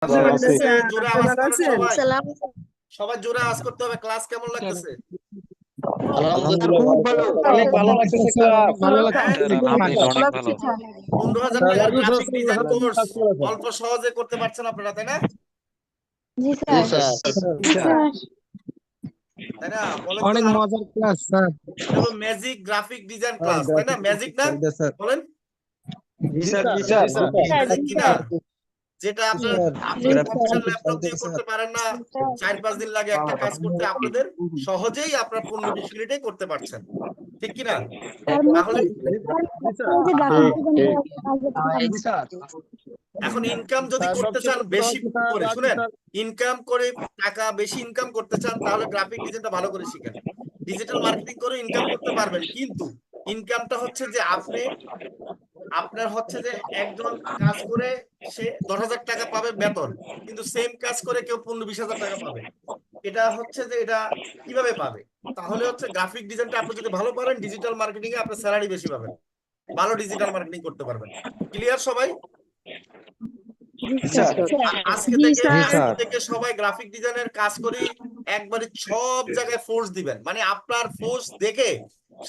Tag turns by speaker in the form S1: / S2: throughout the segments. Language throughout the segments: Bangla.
S1: ভালো
S2: আছি।
S1: লাগতেছে? জোরে আওয়াজ করেন সবাই।
S3: সালাম।
S1: সবাই জোরে আওয়াজ করতে হবে। ক্লাস কেমন লাগতেছে?
S2: আলহামদুলিল্লাহ
S4: খুব ভালো, অনেক ভালো লাগতেছে ক্লাস।
S2: ভালো
S1: হ্যাঁ,
S2: লাগতেছে।
S3: আলহামদুলিল্লাহ অনেক ভালো।
S1: 15,000 টাকার গ্রাফিক ডিজাইন কোর্স অল্প সহজে করতে পারছেন আপনারা, তাই না?
S3: জি
S4: জি
S3: স্যার।
S4: স্যার।
S1: তাই না? বলেন তো।
S2: অনেক মজার ক্লাস স্যার।
S1: এটা হলো ম্যাজিক গ্রাফিক ডিজাইন ক্লাস, তাই না? ম্যাজিক না? বলেন
S4: জি স্যার, জি স্যার।
S1: ম্যাজিক কিনা? যেটা আপনি কম্পিউটার ল্যাপটপ দিয়ে
S2: চলতেছে
S1: করতে পারেন না, 4-5 দিন লাগে একটা কাজ করতে, আপনাদের সহজেই আপনার 15-20 মিনিটেই করতে পারছেন, ঠিক কিনা? তাহলে এখন ইনকাম যদি করতে চান বেশি করে, শুনেন, ইনকাম করে টাকা বেশি ইনকাম করতে চান, তাহলে গ্রাফিক ডিজাইনটা ভালো করে শিখেন। ডিজিটাল মার্কেটিং করে ইনকাম করতে পারবেন, কিন্তু ইনকামটা হচ্ছে যে আপনার হচ্ছে যে একজন কাজ করে সে 10,000 টাকা পাবে বেতন, কিন্তু সেম কাজ করে কেউ 15-20,000 টাকা পাবে। এটা হচ্ছে যে এটা কিভাবে পাবে? তাহলে হচ্ছে গ্রাফিক ডিজাইনটা আপনি যদি ভালো পারেন, ডিজিটাল মার্কেটিং এ আপনার স্যালারি বেশি পাবেন, ভালো ডিজিটাল মার্কেটিং করতে পারবেন। ক্লিয়ার সবাই?
S4: জি স্যার।
S1: আজকে থেকে সবাই গ্রাফিক ডিজাইনের কাজ করি, একবারে সব জায়গায় ফোর্স দিবেন, মানে আপনার ফোর্স দেখে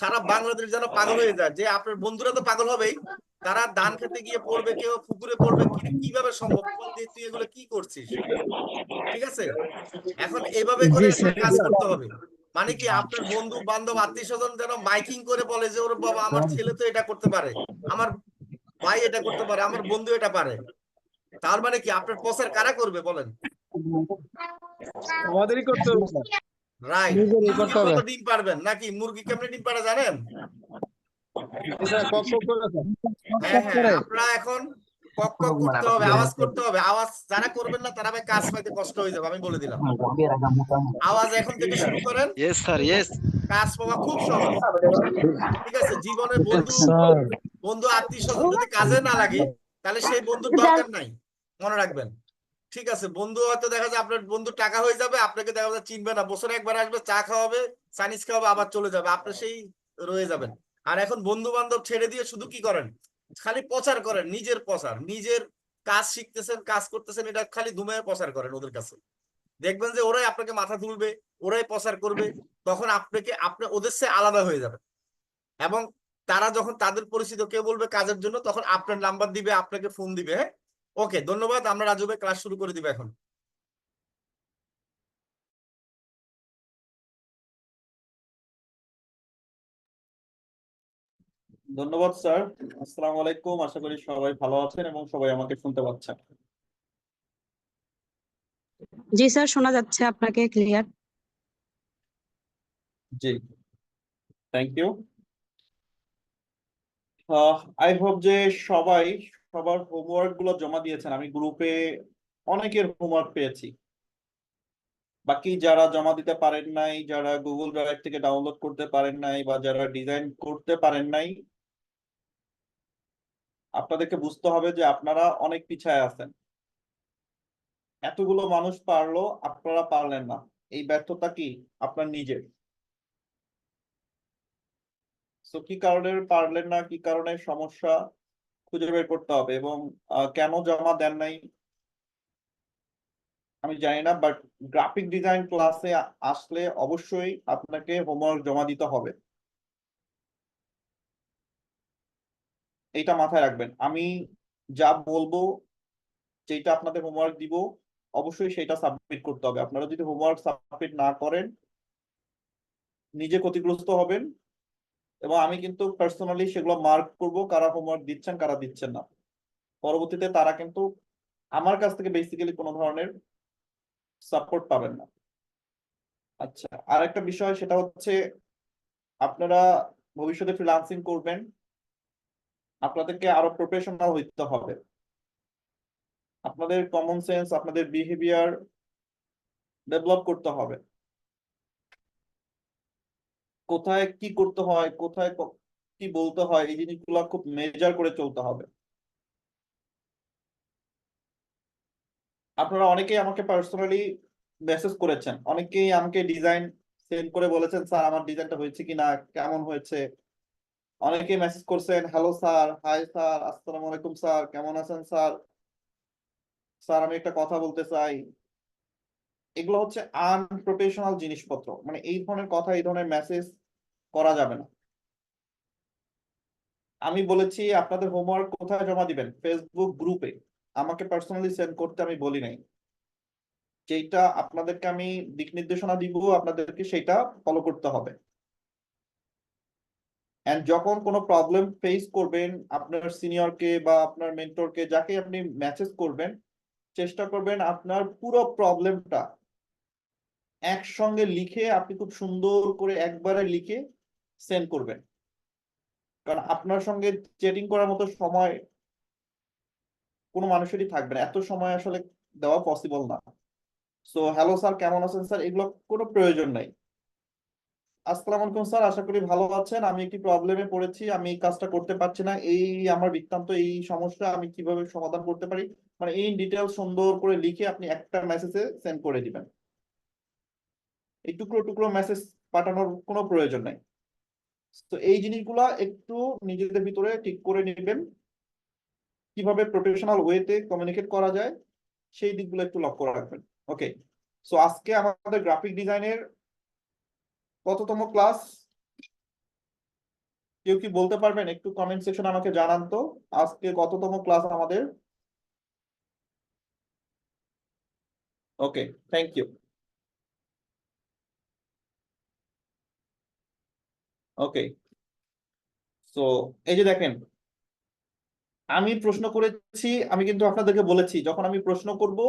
S1: সারা বাংলাদেশ যেন পাগল হয়ে যায়, যে আপনার বন্ধুরা তো পাগল হবেই, তারা ধান খেতে গিয়ে পড়বে, কেউ পুকুরে পড়বে, কিভাবে সম্ভব, তুই এগুলো কি করছিস? ঠিক আছে, এখন এইভাবে করে
S2: জি
S1: আপনার
S2: স্যার।
S1: কাজ করতে হবে। মানে কি, আপনার বন্ধু বান্ধব আত্মীয় স্বজন যেন মাইকিং করে বলে যে ওর বাবা, আমার ছেলে তো এটা করতে পারে, আমার ভাই এটা করতে পারে, আমার বন্ধু এটা পারে। তার মানে কি, আপনার প্রচার কারা করবে বলেন?
S2: আমাদেরই করতে হবে স্যার।
S1: রাইট।
S2: নিজেরই
S1: মুরগি
S2: করতে হবে।
S1: কত ডিম পারবেন? নাকি মুরগি কেমনে ডিম পারে জানেন?
S2: জি স্যার, কক কক করে স্যার।
S1: হ্যাঁ হ্যাঁ, আপনারা এখন কক কক করতে হবে, আওয়াজ করতে হবে। আওয়াজ যারা করবেন না তারা ভাই কাজ পাইতে কষ্ট হয়ে যাবে, আমি বলে দিলাম। আওয়াজ এখন থেকে শুরু করেন,
S4: ইয়েস স্যার, ইয়েস।
S1: কাজ পাওয়া খুব সহজ। ঠিক আছে, জীবনে বন্ধু
S2: স্যার।
S1: বন্ধু আত্মীয় স্বজন যদি কাজে না লাগে, তাহলে সেই বন্ধুর দরকার নাই, মনে রাখবেন। ঠিক আছে, বন্ধু হয়তো দেখা যায় আপনার বন্ধু টাকা হয়ে যাবে, আপনাকে দেখা যায় চিনবে না, বছরে একবার আসবে, চা খাওয়াবে, চাইনিজ খাওয়াবে, আবার চলে যাবে, আপনি সেই রয়ে যাবেন। আর এখন বন্ধু বান্ধব ছেড়ে দিয়ে শুধু কি করেন, খালি প্রচার করেন, নিজের প্রচার, নিজের কাজ শিখতেছেন, কাজ করতেছেন, এটা খালি ধুমায় প্রচার করেন ওদের কাছে। দেখবেন যে ওরাই আপনাকে মাথা তুলবে, ওরাই প্রচার করবে, তখন আপনি ওদের চেয়ে আলাদা হয়ে যাবে। এবং তারা যখন তাদের পরিচিত কেউ বলবে কাজের জন্য, তখন আপনার নাম্বার দিবে, আপনাকে ফোন দিবে। হ্যাঁ, ওকে, ধন্যবাদ। আমরা রাজু ভাই ক্লাস শুরু করে দিবে এখন।
S5: ধন্যবাদ স্যার। আসসালামু আলাইকুম, আশা করি সবাই ভালো আছেন এবং সবাই আমাকে শুনতে পাচ্ছেন।
S3: জি স্যার, শোনা যাচ্ছে আপনাকে ক্লিয়ার।
S5: জি, থ্যাংক ইউ। আই হোপ যে সবাই সবার হোমওয়ার্ক গুলো জমা দিয়েছেন। আমি গ্রুপে অনেকের হোমওয়ার্ক পেয়েছি। বাকি যারা জমা দিতে পারেন নাই, যারা গুগল ড্রাইভ থেকে ডাউনলোড করতে পারেন নাই, বা যারা ডিজাইন করতে পারেন নাই, আপনাদেরকে বুঝতে হবে যে আপনারা অনেক পিছায় আছেন। এতগুলো মানুষ পারলো, আপনারা পারলেন না, এই ব্যর্থতা কি আপনার নিজের। তো কি কারণে পারলেন না, কি কারণে সমস্যা খুঁজে বের করতে হবে, এবং কেন জমা দেন নাই আমি জানি না, বাট গ্রাফিক ডিজাইন ক্লাসে আসলে অবশ্যই আপনাকে হোমওয়ার্ক জমা দিতে হবে, এইটা মাথায় রাখবেন। আমি যা বলবো, যেটা আপনাদের হোমওয়ার্ক দিব, অবশ্যই সেটা সাবমিট করতে হবে। আপনারা যদি হোমওয়ার্ক সাবমিট না করেন, নিজে ক্ষতিগ্রস্ত হবেন, এবং আমি কিন্তু পার্সোনালি সেগুলো মার্ক করব, কারা হোমওয়ার্ক দিচ্ছেন কারা দিচ্ছেন না। পরবর্তীতে তারা কিন্তু আমার কাছ থেকে বেসিক্যালি কোনো ধরনের সাপোর্ট পাবেন না। আচ্ছা, আর একটা বিষয়, সেটা হচ্ছে আপনারা ভবিষ্যতে ফ্রিল্যান্সিং করবেন, আপনাদেরকে আরো প্রফেশনাল হইতে হবে। আপনাদের কমন সেন্স, আপনাদের বিহেভিয়ার ডেভেলপ করতে হবে। কোথায় কি করতে হয়, কোথায় কি বলতে হয়, এই জিনিসগুলো খুব মেজার করে চলতে হবে। আপনারা অনেকেই আমাকে পার্সোনালি মেসেজ করেছেন, অনেকেই আমাকে ডিজাইন সেন্ড করে বলেছেন, স্যার আমার ডিজাইনটা হয়েছে কিনা, কেমন হয়েছে। অনেকেই মেসেজ করছেন, হ্যালো স্যার, হাই স্যার, আসসালামু আলাইকুম স্যার, কেমন আছেন স্যার। স্যার আমি একটা কথা বলতে চাই, এগুলো হচ্ছে আনপ্রফেশনাল জিনিসপত্র, মানে এই ধরনের কথা, এই ধরনের মেসেজ করা যাবে না। আমি বলেছি আপনাদের হোমওয়ার্ক কোথায় জমা দিবেন, ফেসবুক গ্রুপে। আমাকে পার্সোনালি সেন্ড করতে আমি বলি নাই। যেটা আপনাদেরকে আমি দিক নির্দেশনা দিব, আপনাদেরকে সেটা ফলো করতে হবে। এন্ড যখন কোনো প্রবলেম ফেস করবেন, আপনার সিনিয়রকে বা আপনার মেন্টরকে, যাকে আপনি মেসেজ করবেন, চেষ্টা করবেন আপনার পুরো প্রবলেমটা একসঙ্গে লিখে, আপনি খুব সুন্দর করে একবারে লিখে সেন্ড করবেন। কারণ আপনার সঙ্গে চ্যাটিং করার মতো সময় কোনো মানুষেরই থাকবে না, এত সময় আসলে দেওয়া পসিবল না। সো হ্যালো স্যার, কেমন আছেন স্যার, এগুলো কোনো প্রয়োজন নাই। আসসালামু আলাইকুম স্যার, আশা করি ভালো আছেন। আমি একটি প্রবলেমে পড়েছি, আমি এই কাজটা করতে পারছি না, এই আমার বৃত্তান্ত, এই সমস্যা, আমি কিভাবে সমাধান করতে পারি, মানে এই ডিটেলস সুন্দর করে লিখে আপনি একটা মেসেজে সেন্ড করে দিবেন। এই টুকরো টুকরো মেসেজ পাঠানোর কোনো প্রয়োজন নাই। তো এই জিনিসগুলা একটু নিজেদের ভিতরে ঠিক করে নেবেন, কিভাবে প্রফেশনাল ওয়েতে কমিউনিকেট করা যায় সেই দিকগুলো একটু লক্ষ্য রাখবেন। ওকে, সো আজকে আমাদের গ্রাফিক ডিজাইনের কততম ক্লাস কেউ কি বলতে পারবেন? একটু কমেন্ট সেকশন আমাকে জানান তো, আজকে কততম ক্লাস আমাদের। ওকে, থ্যাংক ইউ। ওকে, সো এই যে দেখেন, আমি প্রশ্ন করেছি, আমি কিন্তু আপনাদেরকে বলেছি যখন আমি প্রশ্ন করব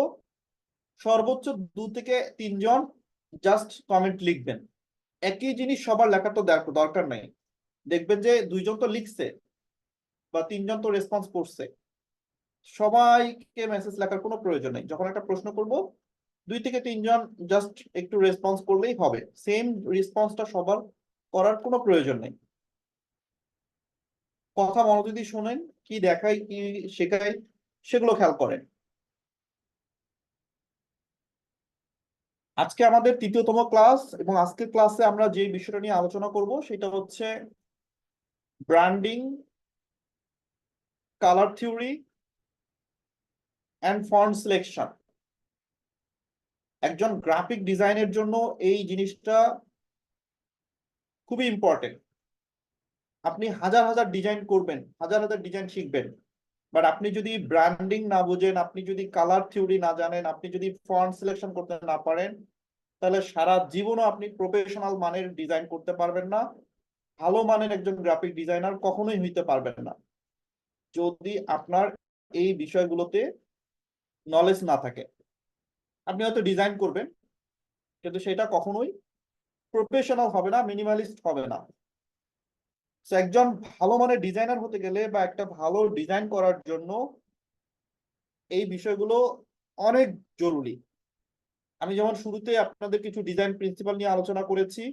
S5: সর্বোচ্চ 2 থেকে 3 জন জাস্ট কমেন্ট লিখবেন। একই জিনিস সবার লেখা তো দরকার নাই। দেখবেন যে 2 জন তো লিখছে বা 3 জন তো রেসপন্স করছে, সবাইকে মেসেজ লেখার কোনো প্রয়োজন নেই। যখন একটা প্রশ্ন করব 2 থেকে 3 জন জাস্ট একটু রেসপন্স করলেই হবে, সেম রেসপন্সটা সবার করার কোনো প্রয়োজন নেই। কথা মনোযোগ দিয়ে শোনেন, কি দেখাই কি শেখাই সেগুলো খেয়াল করেন। আজকে আমাদের 3য় তম ক্লাস, এবং আজকের ক্লাসে আমরা যে বিষয়টা নিয়ে আলোচনা করব সেটা হচ্ছে branding, colour theory and font selection. একজন গ্রাফিক ডিজাইনের জন্য এই জিনিসটা খুবই ইম্পর্টেন্ট। আপনি হাজার হাজার ডিজাইন করবেন, হাজার হাজার ডিজাইন শিখবেন, বাট আপনি যদি ব্র্যান্ডিং না বুঝেন, আপনি যদি কালার থিওরি না জানেন, আপনি যদি ফন্ট সিলেকশন করতে না পারেন, তাহলে সারা জীবনও আপনি প্রফেশনাল মানের ডিজাইন করতে পারবেন না, ভালো মানের একজন গ্রাফিক ডিজাইনার কখনোই হইতে পারবেন না, যদি আপনার এই বিষয়গুলোতে নলেজ না থাকে। আপনি হয়তো ডিজাইন করবেন, কিন্তু সেটা কখনোই প্রফেশনাল হবে না, মিনিমালিস্ট হবে না। তো একজন ভালো মানের ডিজাইনার হতে গেলে বা একটা ভালো ডিজাইন করার জন্য এই বিষয়গুলো অনেক জরুরি। আমি যেমন শুরুতে আপনাদের কিছু ডিজাইন প্রিন্সিপাল নিয়ে আলোচনা করেছি,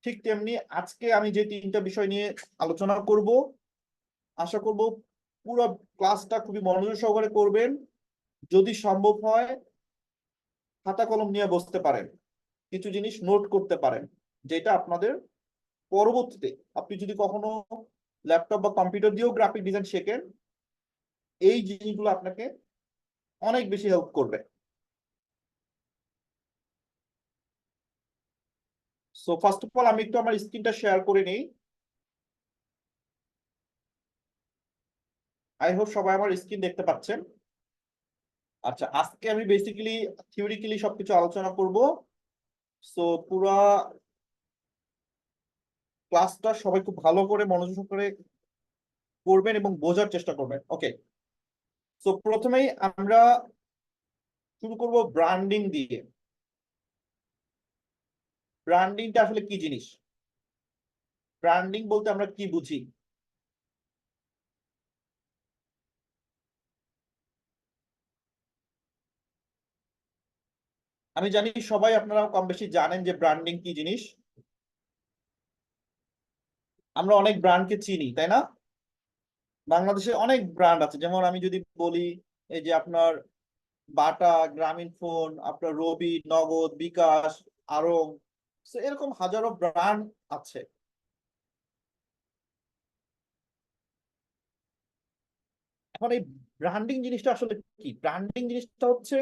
S5: ঠিক তেমনি আজকে আমি যে 3টা বিষয় নিয়ে আলোচনা করব, আশা করব পুরো ক্লাসটা খুবই মনোযোগ সহকারে করবেন। যদি সম্ভব হয় খাতা কলম নিয়ে বসতে পারেন, কিছু জিনিস নোট করতে পারেন, যেটা আপনাদের পরবর্তীতে আপনি যদি কখনো ল্যাপটপ বা কম্পিউটার দিয়েও গ্রাফিক ডিজাইন শেখেন, এই জিনিসগুলো আপনাকে অনেক বেশি হেল্প করবে। সো ফার্স্ট অফ অল আমি একটু আমার স্ক্রিনটা শেয়ার করে নেই। আই হোপ সবাই আমার স্ক্রিন দেখতে পাচ্ছেন। আচ্ছা, আজকে আমি বেসিক্যালি থিওরিক্যালি সবকিছু আলোচনা করব। সো পুরা ক্লাসটা সবাই খুব ভালো করে মনোযোগ করে করবেন এবং বোঝার চেষ্টা করবেন। ওকে, সো প্রথমেই আমরা শুরু করব ব্র্যান্ডিং দিয়ে। ব্র্যান্ডিংটা আসলে কি জিনিস, ব্র্যান্ডিং বলতে আমরা কি বুঝি? আমি জানি সবাই আপনারা কম বেশি জানেন যে ব্র্যান্ডিং কি জিনিস। আমরা অনেক ব্র্যান্ডকে চিনি, তাই না? বাংলাদেশে অনেক ব্র্যান্ড আছে, যেমন আমি যদি বলি এই যে আপনার বাটা, গ্রামীণফোন, আপনার রবি, নগদ, বিকাশ, আরং, এরকম হাজারো ব্র্যান্ড আছে। এখন এই ব্র্যান্ডিং জিনিসটা আসলে কি? ব্র্যান্ডিং জিনিসটা হচ্ছে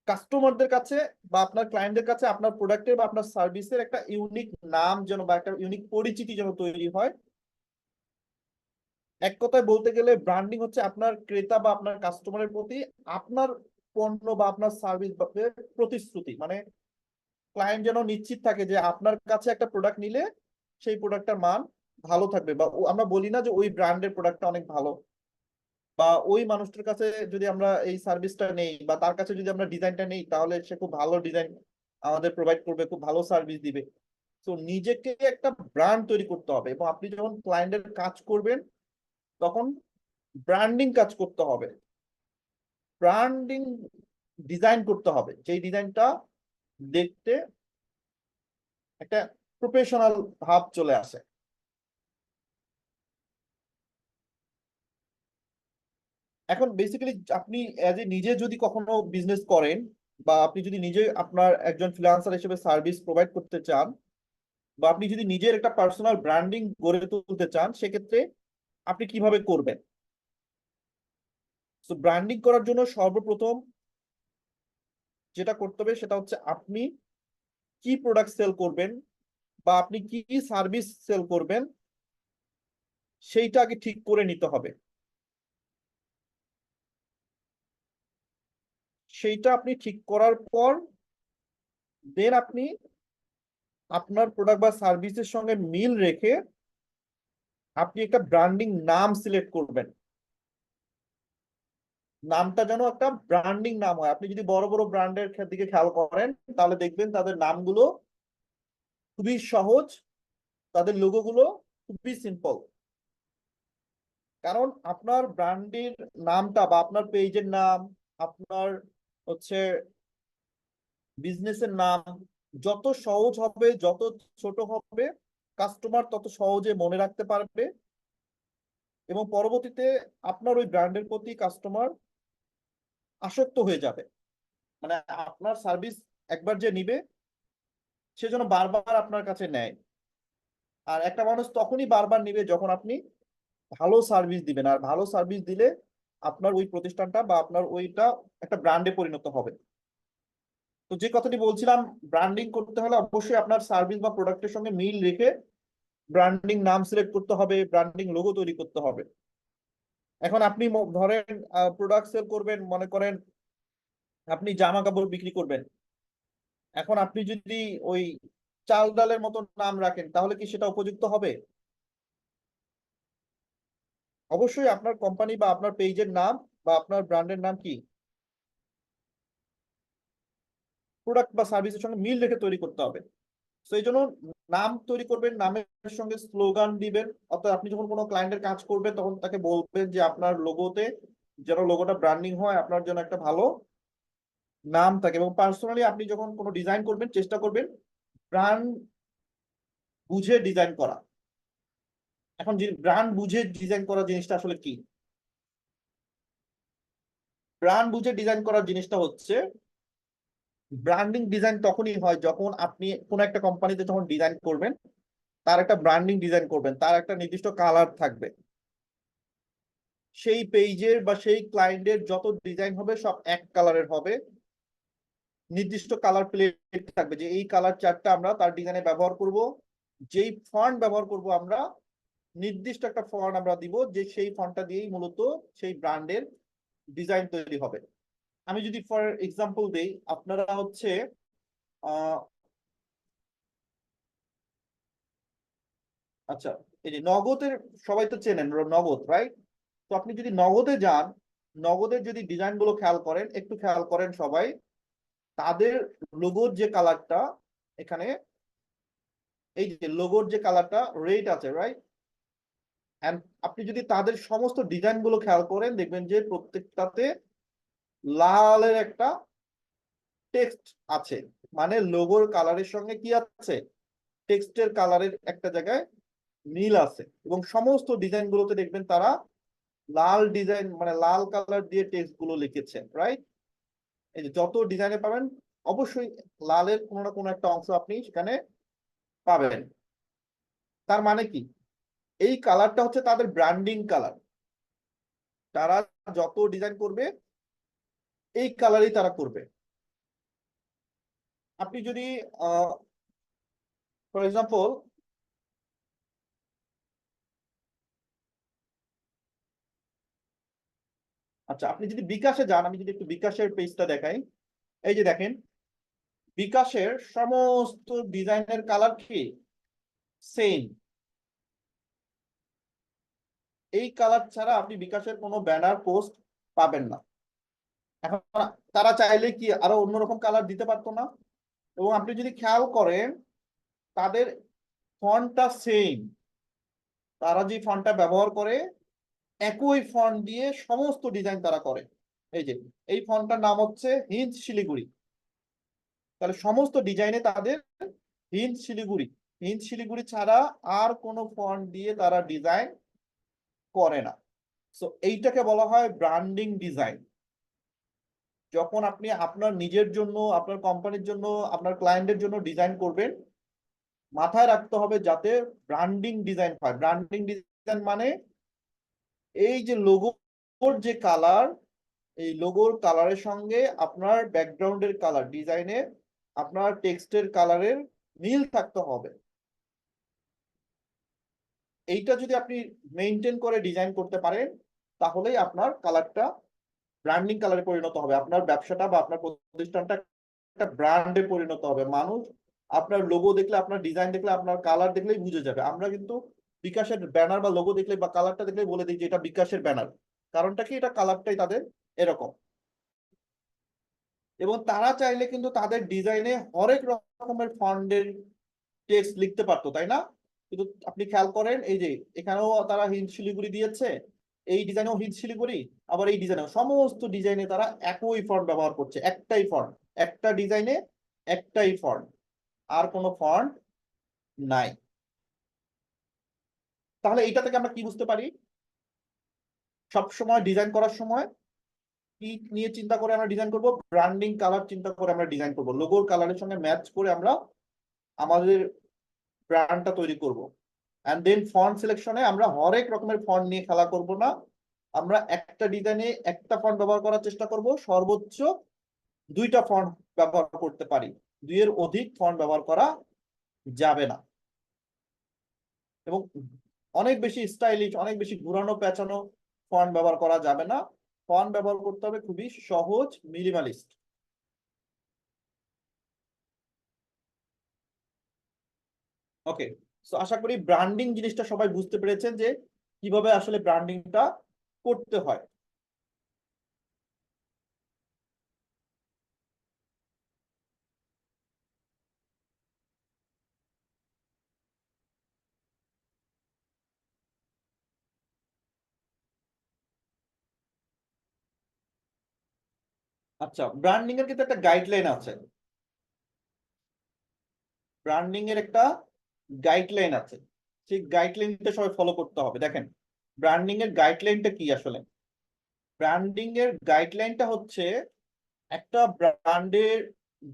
S5: কাস্টমারদের কাছে বা আপনার ক্লায়েন্টদের কাছে আপনার প্রোডাক্টের বা আপনার সার্ভিসের একটা ইউনিক নাম যেন বা একটা ইউনিক পরিচিতি যেন তৈরি হয়। এক কথায় বলতে গেলে ব্র্যান্ডিং হচ্ছে আপনার ক্রেতা বা আপনার কাস্টমারের প্রতি আপনার পণ্য বা আপনার সার্ভিস প্রতিশ্রুতি। মানে ক্লায়েন্ট যেন নিশ্চিত থাকে যে আপনার কাছে একটা প্রোডাক্ট নিলে সেই প্রোডাক্টটার মান ভালো থাকবে, বা আমরা বলি না যে ওই ব্র্যান্ডের প্রোডাক্টটা অনেক ভালো, বা ওই মানুষটার কাছে যদি আমরা এই সার্ভিসটা নেই বা তার কাছে যদি আমরা ডিজাইনটা নেই তাহলে সে খুব ভালো ডিজাইন আমাদের প্রোভাইড করবে, খুব ভালো সার্ভিস দিবে। তো নিজেকে একটা ব্র্যান্ড তৈরি করতে হবে, এবং আপনি যখন ক্লায়েন্টের কাজ করবেন তখন ব্র্যান্ডিং কাজ করতে হবে, ব্র্যান্ডিং ডিজাইন করতে হবে, যেই ডিজাইনটা দেখতে একটা প্রফেশনাল ভাব চলে আসে। এখন বেসিক্যালি আপনি এজ এ নিজে যদি কখনো বিজনেস করেন বা আপনি যদি নিজে আপনার একজন ফ্রিল্যান্সার হিসেবে সার্ভিস প্রোভাইড করতে চান, বা আপনি যদি নিজের একটা পার্সোনাল ব্র্যান্ডিং গড়ে তুলতে চান, সেক্ষেত্রে আপনি কিভাবে করবেন? তো ব্র্যান্ডিং করার জন্য সর্বপ্রথম যেটা করতে হবে সেটা হচ্ছে আপনি কি প্রোডাক্ট সেল করবেন বা আপনি কি কি সার্ভিস সেল করবেন সেইটা আগে ঠিক করে নিতে হবে। সেইটা আপনি ঠিক করার পর দেন আপনি আপনার প্রোডাক্ট বা সার্ভিসের সঙ্গে মিল রেখে আপনি একটা ব্র্যান্ডিং নাম সিলেক্ট করবেন। নামটা যেন একটা ব্র্যান্ডিং নাম হয়। আপনি যদি বড় বড় ব্র্যান্ডের দিকে খেয়াল করেন তাহলে দেখবেন তাদের নামগুলো খুবই সহজ, তাদের লোগো গুলো খুবই সিম্পল। কারণ আপনার ব্র্যান্ডের নামটা বা আপনার পেজের নাম, আপনার হচ্ছে বিজনেসের নাম যত সহজ হবে, যত ছোট হবে, কাস্টমার তত সহজে মনে রাখতে পারবে, এবং পরবর্তীতে আপনার ওই ব্র্যান্ডের প্রতি কাস্টমার আসক্ত হয়ে যাবে। মানে আপনার সার্ভিস একবার যে নিবে সে যেন বারবার আপনার কাছে নেয়। আর একটা মানুষ তখনই বারবার নিবে যখন আপনি ভালো সার্ভিস দিবেন, আর ভালো সার্ভিস দিলে আপনার ওই প্রতিষ্ঠানটা বা আপনার ওইটা একটা ব্র্যান্ডে পরিণত হবে। তো যে কথাটি বলছিলাম, ব্র্যান্ডিং করতে হলে অবশ্যই আপনার সার্ভিস বা প্রোডাক্টের সঙ্গে মিল রেখে ব্র্যান্ডিং নাম সিলেক্ট করতে হবে, ব্র্যান্ডিং লোগো তৈরি করতে হবে। এখন আপনি ধরেন প্রোডাক্ট সেল করবেন, মনে করেন আপনি জামা কাপড় বিক্রি করবেন। এখন আপনি যদি ওই চাল ডালের মতো নাম রাখেন তাহলে কি সেটা উপযুক্ত হবে? অবশ্যই আপনার কোম্পানি বা আপনার পেজের নাম বা আপনার ব্র্যান্ডের নাম কি প্রোডাক্ট বা সার্ভিসের সঙ্গে মিল রেখে তৈরি করতে হবে। তো এই জন্য নাম তৈরি করবেন, নামের সঙ্গে স্লোগান দিবেন। অর্থাৎ আপনি যখন কোনো ক্লায়েন্টের কাজ করবেন তখন তাকে বলবেন যে আপনার লোগোতে যেন লোগোটা ব্র্যান্ডিং হয়, আপনার জন্য একটা ভালো নাম থাকে। এবং পার্সোনালি আপনি যখন কোনো ডিজাইন করবেন চেষ্টা করবেন ব্র্যান্ড বুঝে ডিজাইন করা। এখন যে ব্র্যান্ড বুঝে ডিজাইন করা জিনিসটা আসলে কি? ব্র্যান্ড বুঝে ডিজাইন করার জিনিসটা হচ্ছে, ব্র্যান্ডিং ডিজাইন তখনই হয় যখন আপনি কোনো একটা কোম্পানিতে যখন ডিজাইন করবেন, তার একটা ব্র্যান্ডিং ডিজাইন করবেন, তার একটা নির্দিষ্ট কালার থাকবে। সেই পেজের বা সেই ক্লায়েন্টের যত ডিজাইন হবে সব এক কালারের হবে, নির্দিষ্ট কালার প্লেট থাকবে যে এই কালার চারটা আমরা তার ডিজাইনে ব্যবহার করব। যেই ফন্ট ব্যবহার করব আমরা, নির্দিষ্ট একটা ফন্ট আমরা দিব, যে সেই ফন্টটা দিয়েই মূলত সেই ব্র্যান্ডের ডিজাইন তৈরি হবে। আমি যদি ফর এক্সাম্পল দেই, আপনারা হচ্ছে আচ্ছা, এই যে নগদের সবাই তো চেনেন, নগদ রাইট? তো আপনি যদি নগদে যান, নগদের যদি ডিজাইন গুলো খেয়াল করেন, একটু খেয়াল করেন সবাই, তাদের লোগোর যে কালারটা এখানে, এই যে লোগোর যে কালারটা রেড আছে রাইট, এন্ড আপনি যদি তাদের সমস্ত ডিজাইন গুলো খেয়াল করেন দেখবেন যে প্রত্যেকটাতে লালের একটা টেক্সট আছে। মানে লোগোর কালারের সঙ্গে কি আছে, টেক্সটের কালারের একটা জায়গায় মিল আছে। এবং সমস্ত ডিজাইন গুলোতে দেখবেন তারা লাল ডিজাইন মানে লাল কালার দিয়ে টেক্সট গুলো লিখেছে রাইট। এই যে যত ডিজাইনে পাবেন অবশ্যই লালের কোনো না কোনো একটা অংশ আপনি সেখানে পাবেন। তার মানে কি, এই কালারটা হচ্ছে তাদের ব্র্যান্ডিং কালার। তারা যত ডিজাইন করবে এই কালারই তারা করবে। আপনি যদি ফর এক্সাম্পল আচ্ছা, আপনি যদি বিকাশে যান, আমি যদি একটু বিকাশের পেজটা দেখাই, এই যে দেখেন বিকাশের সমস্ত ডিজাইনের কালার কি সেম। এই কালার ছাড়া আপনি বিকাশের কোনো ব্যানার পোস্ট পাবেন না। এখন তারা চাইলে কি আরো অন্যরকম কালার দিতে পারতো না? এবং আপনি যদি খেয়াল করেন তাদের ফন্টটা সেম, তারা যে ফন্টটা ব্যবহার করে একই ফন্ট দিয়ে সমস্ত ডিজাইন তারা করে। এই যে এই ফন্টটার নাম হচ্ছে হিন্দ শিলিগুড়ি, তাহলে সমস্ত ডিজাইনে তাদের হিন্দ শিলিগুড়ি, হিন্দ শিলিগুড়ি ছাড়া আর কোনো ফন্ট দিয়ে তারা ডিজাইন করে না। সো এইটাকে বলা হয় ব্র্যান্ডিং ডিজাইন। যখন আপনি আপনার নিজের জন্য, আপনার কোম্পানির জন্য, আপনার ক্লায়েন্টের জন্য ডিজাইন করবেন, মাথায় রাখতে হবে যাতে ব্র্যান্ডিং ডিজাইন হয়। ব্র্যান্ডিং ডিজাইন মানে এই যে লোগোর যে কালার, এই লোগোর কালারের সঙ্গে আপনার ব্যাকগ্রাউন্ডের কালার, ডিজাইনে আপনার টেক্সটের কালারের মিল থাকতে হবে। এইটা যদি আপনি মেনটেন করে ডিজাইন করতে পারেন তাহলেই আপনার কালারটা ব্র্যান্ডিং কালারে পরিণত হবে, আপনার ব্যবসাটা বা আপনার প্রতিষ্ঠানটা একটা ব্র্যান্ডে পরিণত হবে। মানুষ আপনার লোগো দেখলে, আপনার ডিজাইন দেখলে, আপনার কালার দেখলেই বুঝে যাবে। আমরা কিন্তু বিকাশের ব্যানার বা লোগো দেখলে বা কালারটা দেখলে বলে দিই যে এটা বিকাশের ব্যানার, কারণটা কি এটা কালারটাই তাদের এরকম। এবং তারা চাইলে কিন্তু তাদের ডিজাইনে হরেক রকমের ফন্টের টেক্সট লিখতে পারতো, তাই না? কিন্তু আপনি খেয়াল করেন এই যে এখানেও তারা হিন্দ শিলিগুড়ি দিয়েছে, এই ডিজাইনেও হিন্দ শিলিগুড়ি, আবার এই ডিজাইনেও, সমস্ত ডিজাইনে তারা একই ফন্ট ব্যবহার করছে, একটাই ফন্ট, একটা ডিজাইনে একটাই ফন্ট, আর কোনো ফন্ট নাই। তাহলে এটা থেকে আমরা কি বুঝতে পারি? সব সময় ডিজাইন করার সময় কি নিয়ে চিন্তা করে আমরা ডিজাইন করব? ব্র্যান্ডিং কালার চিন্তা করে আমরা ডিজাইন করব, লোগোর কালারের সঙ্গে ম্যাচ করে আমরা আমাদের ব্র্যান্ডটা তৈরি করব। এন্ড দেন ফন্ট সিলেকশনে আমরা হরেক রকমের ফন্ট নিয়ে খেলা করব না, আমরা একটা ডিজাইনে একটা ফন্ট ব্যবহার করার চেষ্টা করব, সর্বোচ্চ দুইটা ফন্ট ব্যবহার করতে পারি, দুইয়ের অধিক ফন্ট ব্যবহার করা যাবে না। এবং অনেক বেশি স্টাইলিশ, অনেক বেশি ঘুরানো পেঁচানো ফন্ট ব্যবহার করা যাবে না। ফন্ট ব্যবহার করতে হবে খুবই সহজ, মিনিমালিস্ট। ওকে, সো আশা করি ব্র্যান্ডিং জিনিসটা সবাই বুঝতে পেরেছেন যে কিভাবে আসলে ব্র্যান্ডিংটা করতে হয়। আচ্ছা, ব্র্যান্ডিং এর কিন্তু একটা গাইডলাইন আছে, ব্র্যান্ডিং এর একটা গাইডলাইন আছে, সেই গাইডলাইনটা সবাই ফলো করতে হবে। দেখেন ব্র্যান্ডিং এর গাইডলাইনটা কি আসলে? ব্র্যান্ডিং এর গাইডলাইনটা হচ্ছে একটা ব্র্যান্ডের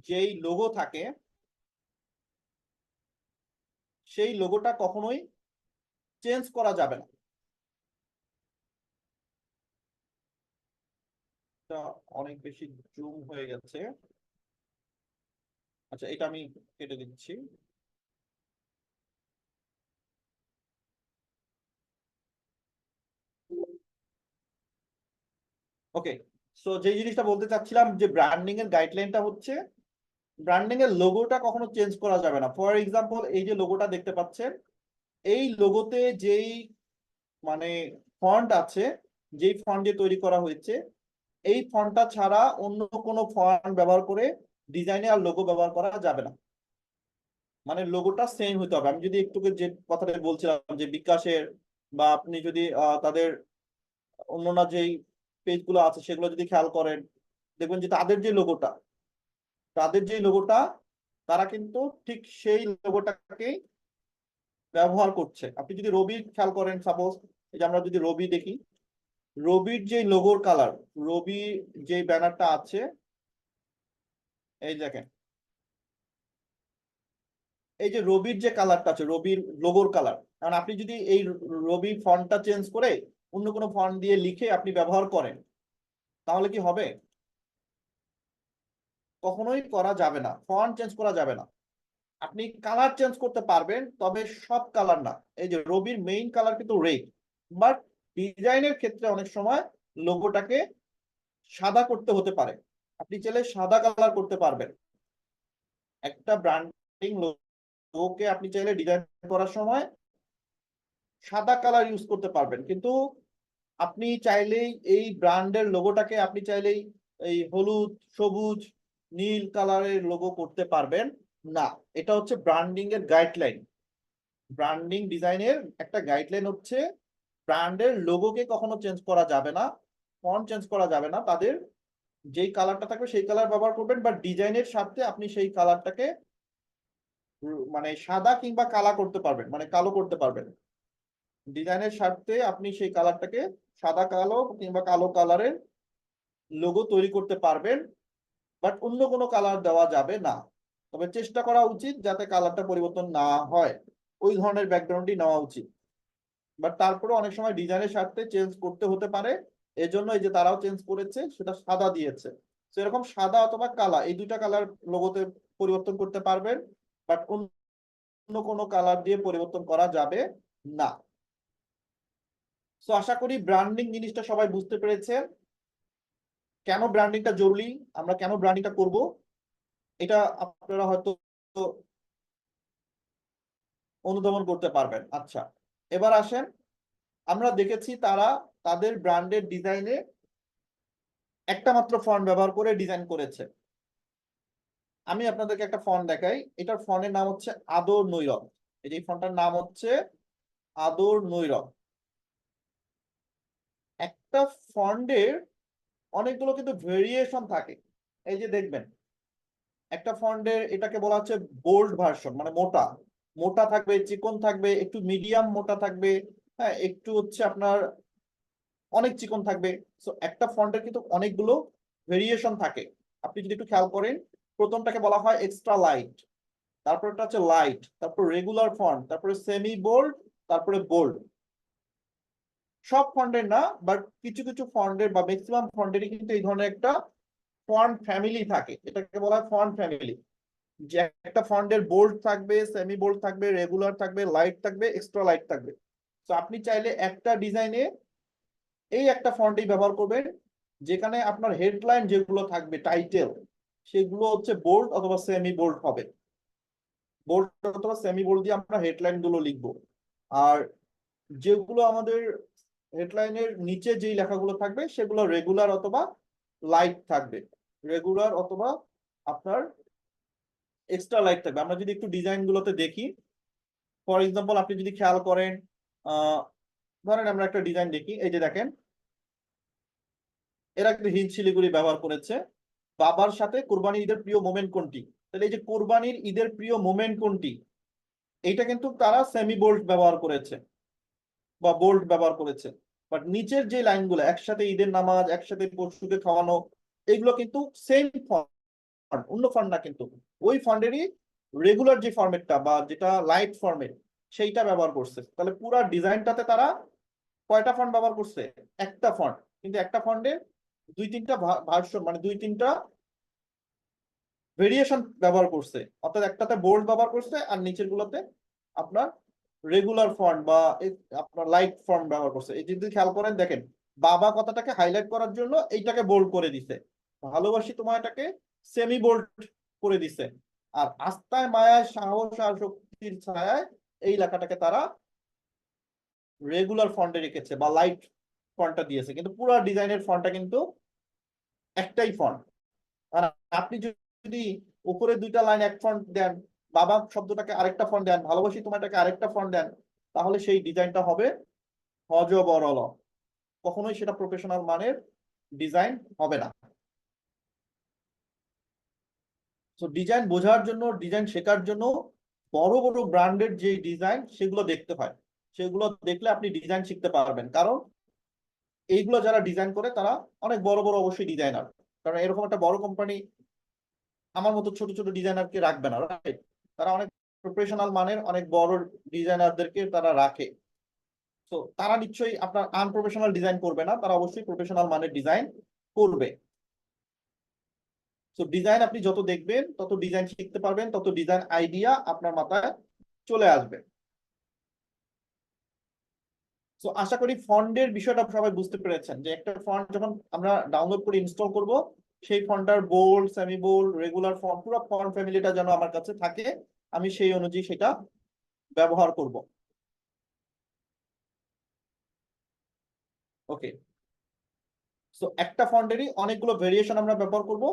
S5: যেই লোগো থাকে সেই লোগোটা কখনোই চেঞ্জ করা যাবে না। এটা অনেক বেশি জুম হয়ে গেছে, আচ্ছা এটা আমি কেটে দিচ্ছি। ওকে, সো যে জিনিসটা বলতে চাচ্ছিলাম যে ব্র্যান্ডিং এর গাইডলাইনটা হচ্ছে ব্র্যান্ডিং এর লোগোটা কখনো চেঞ্জ করা যাবে না। ফর এক্সাম্পল এই যে লোগোটা দেখতে পাচ্ছেন, এই লোগোতে যেই মানে ফন্ট আছে, যেই ফন্ট দিয়ে তৈরি করা হয়েছে, এই ফন্টটা ছাড়া অন্য কোনো ফন্ট ব্যবহার করে ডিজাইনে আর লোগো ব্যবহার করা যাবে না। মানে লোগোটা সেম হতে হবে। আমি যদি একটু যে কথাটা বলছিলাম যে বিকাশের বা আপনি যদি তাদের অন্যান্য যেই পেজগুলো আছে সেগুলো যদি খেয়াল করেন, দেখবেন যে তাদের যে লোগোটা তারা কিন্তু ঠিক সেই লোগোটাকেই ব্যবহার করছে। আপনি যদি রবি খেয়াল করেন, সাপোজ এই যে আমরা যদি রবি দেখি, রবির যে লোগোর কালার, রবি যে ব্যানারটা আছে, এই দেখেন এই যে রবির যে কালারটা আছে, রবির লোগোর কালার, কারণ আপনি যদি এই রবি ফন্টটা চেঞ্জ করে অন্য কোনো ফন্ট দিয়ে লিখে আপনি ব্যবহার করেন, তাহলে কি হবে? কখনোই করা যাবে না, ফন্ট চেঞ্জ করা যাবে না। আপনি কালার চেঞ্জ করতে পারবেন, তবে সব কালার না। এই যে রবির মেইন কালার কিন্তু রেড, বাট ডিজাইনের ক্ষেত্রে অনেক সময় লোগোটাকে সাদা করতে হতে পারে। আপনি চাইলে সাদা কালার করতে পারবেন। একটা ব্র্যান্ডিং লোগোকে আপনি চাইলে ডিজাইন করার সময় সাদা কালার ইউজ করতে পারবেন, কিন্তু আপনি চাইলেই এই ব্র্যান্ডের লোগোটাকে আপনি চাইলেই এই হলুদ, সবুজ, নীল কালারের লোগো করতে পারবেন না। এটা হচ্ছে ব্র্যান্ডিং এর গাইডলাইন। ব্র্যান্ডিং ডিজাইনের একটা গাইডলাইন হচ্ছে ব্র্যান্ডের লোগোকে কখনো চেঞ্জ করা যাবে না, ফন্ট চেঞ্জ করা যাবে না। তাদের যেই কালারটা থাকবে সেই কালার ব্যবহার করবেন, বা ডিজাইনের সাথে আপনি সেই কালারটাকে মানে সাদা কিংবা কালা করতে পারবেন, মানে কালো করতে পারবেন। ডিজাইনের স্বার্থে আপনি সেই কালারটাকে সাদা কালো কিংবা কালো কালারের লোগো তৈরি করতে পারবেন, বাট অন্য কোনো কালার দেওয়া যাবে না। তবে চেষ্টা করা উচিত যাতে কালারটা পরিবর্তন না হয়, ওই ধরনের ব্যাকগ্রাউন্ডই নেওয়া উচিত। বাট তারপরে অনেক সময় ডিজাইনের স্বার্থে চেঞ্জ করতে হতে পারে, এজন্য এই যে তারাও চেঞ্জ করেছে, সেটা সাদা দিয়েছে। সেরকম সাদা অথবা কালা, এই দুইটা কালার লোগোতে পরিবর্তন করতে পারবেন, বাট অন্য কোনো কালার দিয়ে পরিবর্তন করা যাবে না। সো আশা করি ব্র্যান্ডিং জিনিসটা সবাই বুঝতে পেরেছেন, কেন ব্র্যান্ডিংটা জরুরি, আমরা কেন ব্র্যান্ডিংটা করব, এটা আপনারা হয়তো অনুধাবন করতে পারবেন। আচ্ছা, এবার আসেন, আমরা দেখেছি তারা তাদের ব্র্যান্ডের ডিজাইনে একটা মাত্র ফন্ট ব্যবহার করে ডিজাইন করেছে। আমি আপনাদেরকে একটা ফন্ট দেখাই, এটার ফন্টের নাম হচ্ছে আদর নৈরব। এই যে ফন্টটার নাম হচ্ছে আদর নৈরব। একটা ফন্টের অনেকগুলো কিন্তু ভেরিয়েশন থাকে। এই যে দেখবেন একটা ফন্টের, এটাকে বলা হচ্ছে বোল্ড ভার্সন, মানে মোটা মোটা থাকবে, চিকন থাকবে, একটু মিডিয়াম মোটা থাকবে, হ্যাঁ, একটু হচ্ছে আপনার অনেক চিকন থাকবে। সো একটা ফন্টের কিন্তু অনেকগুলো ভেরিয়েশন থাকে। আপনি যদি একটু খেয়াল করেন, প্রথমটাকে বলা হয় এক্সট্রা লাইট, তারপরটা হচ্ছে লাইট, তারপর রেগুলার ফন্ট, তারপরে সেমি বোল্ড, তারপরে বোল্ড। সব ফন্টের না, বাট কিছু কিছু ফন্টের বা ম্যাক্সিমাম ফন্টেরই কিন্তু এই ধরনের একটা ফন্ট ফ্যামিলি থাকে, এটাকে বলা হয় ফন্ট ফ্যামিলি। যে একটা ফন্টের বোল্ড থাকবে, সেমি বোল্ড থাকবে, রেগুলার থাকবে, লাইট থাকবে, এক্সট্রা লাইট থাকবে। তো আপনি চাইলে একটা ডিজাইনে এই একটা ফন্টই ব্যবহার করবেন, যেখানে আপনার হেডলাইন যেগুলো থাকবে, টাইটেল, সেগুলো হচ্ছে বোল্ড অথবা সেমি বোল্ড হবে। বোল্ড অথবা সেমি বোল্ড দিয়ে আমরা হেডলাইন গুলো লিখবো। আর যেগুলো আমাদের হেডলাইনের নিচে যেই লেখাগুলো থাকবে সেগুলো রেগুলার অথবা লাইট থাকবে, রেগুলার অথবা আপনার এক্সট্রা লাইট থাকবে। আমরা যদি একটু ডিজাইন গুলোতে দেখি, ফর এক্সাম্পল আপনি যদি খেয়াল করেন, ধরেন আমরা একটা ডিজাইন দেখি, এই যে দেখেন এরা কিন্তু হিন্দ শিলিগুড়ি ব্যবহার করেছে। বাবার সাথে কোরবানির ঈদের প্রিয় মোমেন্ট কোনটি, তাহলে এই যে কোরবানির ঈদের প্রিয় মোমেন্ট কোনটি, এইটা কিন্তু তারা সেমি বোল্ড ব্যবহার করেছে বা বোল্ড ব্যবহার করেছে। বাট নিচের যে লাইনগুলো, একসাথে ঈদের নামাজ, একসাথে পশুকে খাওয়ানো, এগুলো কিন্তু সেম ফন্ট, অন্য ফন্ট না, কিন্তু ওই ফন্টেরই রেগুলার যে ফরম্যাটটা বা যেটা লাইট ফরম্যাট, সেইটা ব্যবহার করছে। তাহলে পুরো ডিজাইনটাতে তারা কয়টা ফন্ট ব্যবহার করছে? একটা ফন্ট, কিন্তু একটা ফন্টে দুই তিনটা ভার্সন, মানে দুই তিনটা ভেরিয়েশন ব্যবহার করছে। অর্থাৎ একটাতে বোল্ড ব্যবহার করছে আর নিচের গুলোতে আপনার রেগুলার ফন্ট বা আপনার লাইট ফন্ট ব্যবহার করছে। এই যদি খেয়াল করেন, দেখেন বাবা কথাটাকে হাইলাইট করার জন্য এইটাকে বোল্ড করে দিছে, ভালোবাসি তোমারটাকে সেমি বোল্ড করে দিছে, আর আস্থায় মায়ায় সাহস আর শক্তির ছায়ায় এই লেখাটাকে তারা রেগুলার ফন্টে রেখেছে বা লাইট ফন্টটা দিয়েছে, কিন্তু পুরো ডিজাইনের ফন্টটা কিন্তু একটাই ফন্ট। আর আপনি যদি উপরে দুইটা লাইন এক ফন্ট দেন, বাবা শব্দটাকে আরেকটা ফন্ট দেন, ভালোবাসি তোমারটাকে আরেকটা ফন্ট দেন, তাহলে সেই ডিজাইনটা হবে হযবরল, কখনোই সেটা প্রফেশনাল মানের ডিজাইন হবে না। তো ডিজাইন বোঝার জন্য, ডিজাইন শেখার জন্য বড় বড় ব্র্যান্ডের যে ডিজাইন, সেগুলো দেখতে হয়। সেগুলো দেখলে আপনি ডিজাইন শিখতে পারবেন, কারণ এইগুলো যারা ডিজাইন করে তারা অনেক বড় বড় অবশ্যই ডিজাইনার। কারণ এরকম একটা বড় কোম্পানি আমার মতো ছোট ছোট ডিজাইনারকে রাখবে না, রাইট? তারা অনেক প্রফেশনাল মানের অনেক বড় ডিজাইনারদেরকে তারা রাখে। তো তারা নিশ্চয়ই আপনার আনপ্রফেশনাল ডিজাইন করবে না, তারা অবশ্যই প্রফেশনাল মানের ডিজাইন করবে। তো ডিজাইন আপনি যত দেখবেন তত ডিজাইন শিখতে পারবেন, তত ডিজাইন আইডিয়া আপনার মাথায় চলে আসবে। তো আশা করি ফন্টের বিষয়টা সবাই বুঝতে পেরেছেন, যে একটা ফন্ট যখন আমরা ডাউনলোড করে ইনস্টল করব, সেই ফন্টটার bold, semi bold, regular font, পুরো ফন্ট ফ্যামিলিটা যেন আমার কাছে থাকে, আমি সেই অনুযায়ী সেটা ব্যবহার করব। ওকে, সো একটা ফন্টেরই অনেকগুলো ভেরিয়েশন আমরা ব্যবহার করব,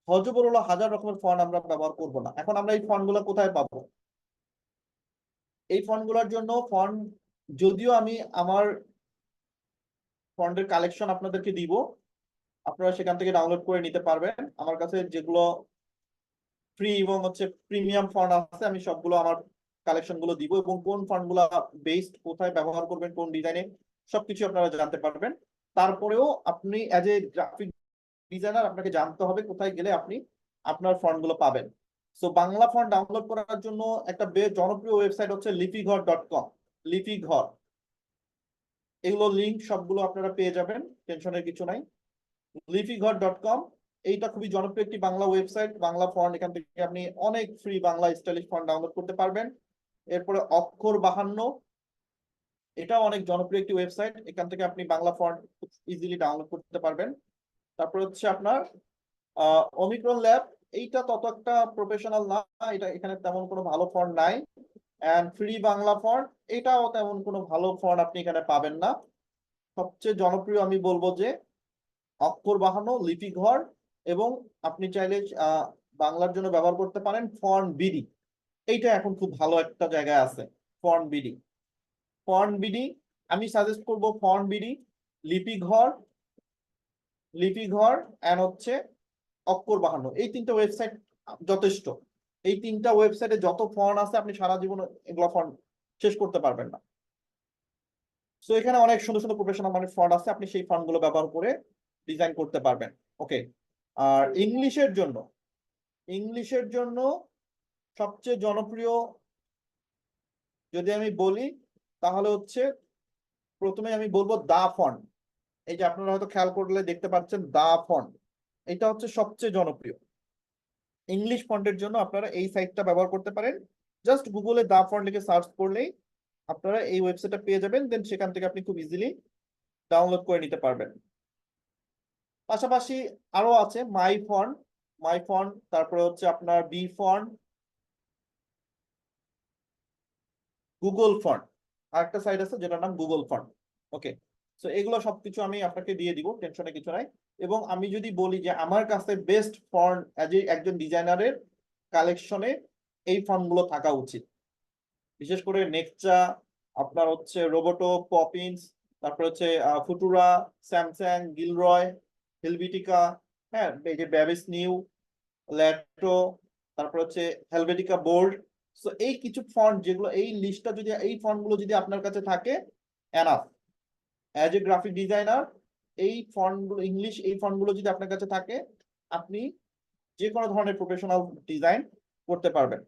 S5: হজবরুল্লাহ হাজার রকমের ফন্ট আমরা ব্যবহার করব না। এখন আমরা এই ফন্টগুলো কোথায় পাবো? এই ফন্টগুলোর জন্য ফন্ট, যদিও আমি আমার ফন্টের কালেকশন আপনাদেরকে দিব, আপনারা সেখান থেকে ডাউনলোড করে নিতে পারবেন। আমার কাছে যেগুলো ফ্রি এবং হচ্ছে প্রিমিয়াম ফন্ট আছে, আমি সবগুলো আমার কালেকশন গুলো দিব, এবং কোন ফন্ট গুলো বেস্ট, কোথায় ব্যবহার করবেন, কোন ডিজাইনে, সবকিছু আপনারা জানতে পারবেন। তারপরেও আপনি অ্যাজ এ গ্রাফিক ডিজাইনার আপনাকে জানতে হবে কোথায় গেলে আপনি আপনার ফন্ট গুলো পাবেন। সো বাংলা ফন্ট ডাউনলোড করার জন্য একটা বেশ জনপ্রিয় ওয়েবসাইট হচ্ছে lipighor.com। লিপিঘর, এগুলো লিঙ্ক সবগুলো আপনারা পেয়ে যাবেন, টেনশনের কিছু নাই। lipighor.com, এইটা খুবই জনপ্রিয় একটি বাংলা ওয়েবসাইট, বাংলা ফন্ট, এখান থেকে আপনি অনেক free Bangla stylish font download করতে পারবেন। এরপরে অক্ষর 52, এটাও অনেক জনপ্রিয় একটি ওয়েবসাইট, এখান থেকে আপনি বাংলা ফন্ট খুব ইজিলি ডাউনলোড করতে পারবেন। তারপর হচ্ছে আপনার ওমিক্রন ল্যাব, এইটা তত একটা প্রফেশনাল না, এটা এখানে তেমন কোনো ভালো ফন্ট নাই। এন্ড ফ্রি বাংলা ফন্ট, এটাও তেমন কোনো ভালো ফন্ট আপনি এখানে পাবেন না। সবচেয়ে জনপ্রিয় আমি বলবো যে অক্ষর 52, লিপিঘর, এবং আপনি চাইলে বাংলার জন্য ব্যবহার করতে পারেন ফন্ট বিডি। এইটা এখন খুব ভালো একটা জায়গায় আছে, ফন্ট বিডি। ফন্ট বিডি আমি সাজেস্ট করব, font BD, Lipighor, Lipighor and হচ্ছে অক্ষর 52, এই তিনটা ওয়েবসাইট যথেষ্ট। এই তিনটা ওয়েবসাইটে যত ফন্ট আছে আপনি সারা জীবন এগুলো ফন্ট শেষ করতে পারবেন না। সো এখানে অনেক সুন্দর সুন্দর প্রফেশনাল মানের ফন্ট আছে, আপনি সেই ফন্ট গুলো ব্যবহার করে ডিজাইন করতে পারবেন। ওকে, আর ইংলিশের জন্য, ইংলিশের জন্য সবচেয়ে জনপ্রিয় যদি আমি বলি, তাহলে হচ্ছে প্রথমে আমি বলবো দা ফন্ট। এই যে আপনারা হয়তো খেয়াল করলে দেখতে পাচ্ছেন দা ফন্ট, এটা হচ্ছে সবচেয়ে জনপ্রিয় ইংলিশ ফন্টের জন্য। আপনারা এই সাইটটা ব্যবহার করতে পারেন, জাস্ট গুগলে দা ফন্ট লিখে সার্চ করলেই আপনারা এই ওয়েবসাইটটা পেয়ে যাবেন, দেন সেখান থেকে আপনি খুব ইজিলি ডাউনলোড করে নিতে পারবেন। পাশাপাশি আরো আছে মাই ফন্ট, মাই ফন্ট, তারপরে হচ্ছে আপনার বি ফন্ট, গুগল ফন্ট, আরেকটা সাইট আছে যেটার নাম গুগল ফন্ট। ওকে, সো এগুলো সবকিছু আমি আপনাকে দিয়ে দিব, টেনশনে কিছু নাই। এবং আমি যদি বলি যে আমার কাছে বেস্ট ফন্ট অ্যাজ একজন ডিজাইনারের কালেকশনে এই ফন্টগুলো থাকা উচিত, বিশেষ করে নেকচা, আপনার হচ্ছে রোবোটো, পপিন্স, তারপর হচ্ছে ফুটুরা, স্যামসাং, গিলরয়, হেলভেটিকা, হ্যাঁ এই যে ব্যাবিস নিউ, ল্যাটো, তারপর হচ্ছে হেলভেটিকা বোল্ড। সো এই কিছু ফন্ট যেগুলো, এই লিস্টটা যদি, এই ফন্ট গুলো যদি আপনার কাছে থাকে, enough as a graphic designer. এই ফন্ট গুলো ইংলিশ, এই ফন্ট গুলো যদি আপনার কাছে থাকে, আপনি যে কোনো ধরনের প্রফেশনাল ডিজাইন করতে পারবেন।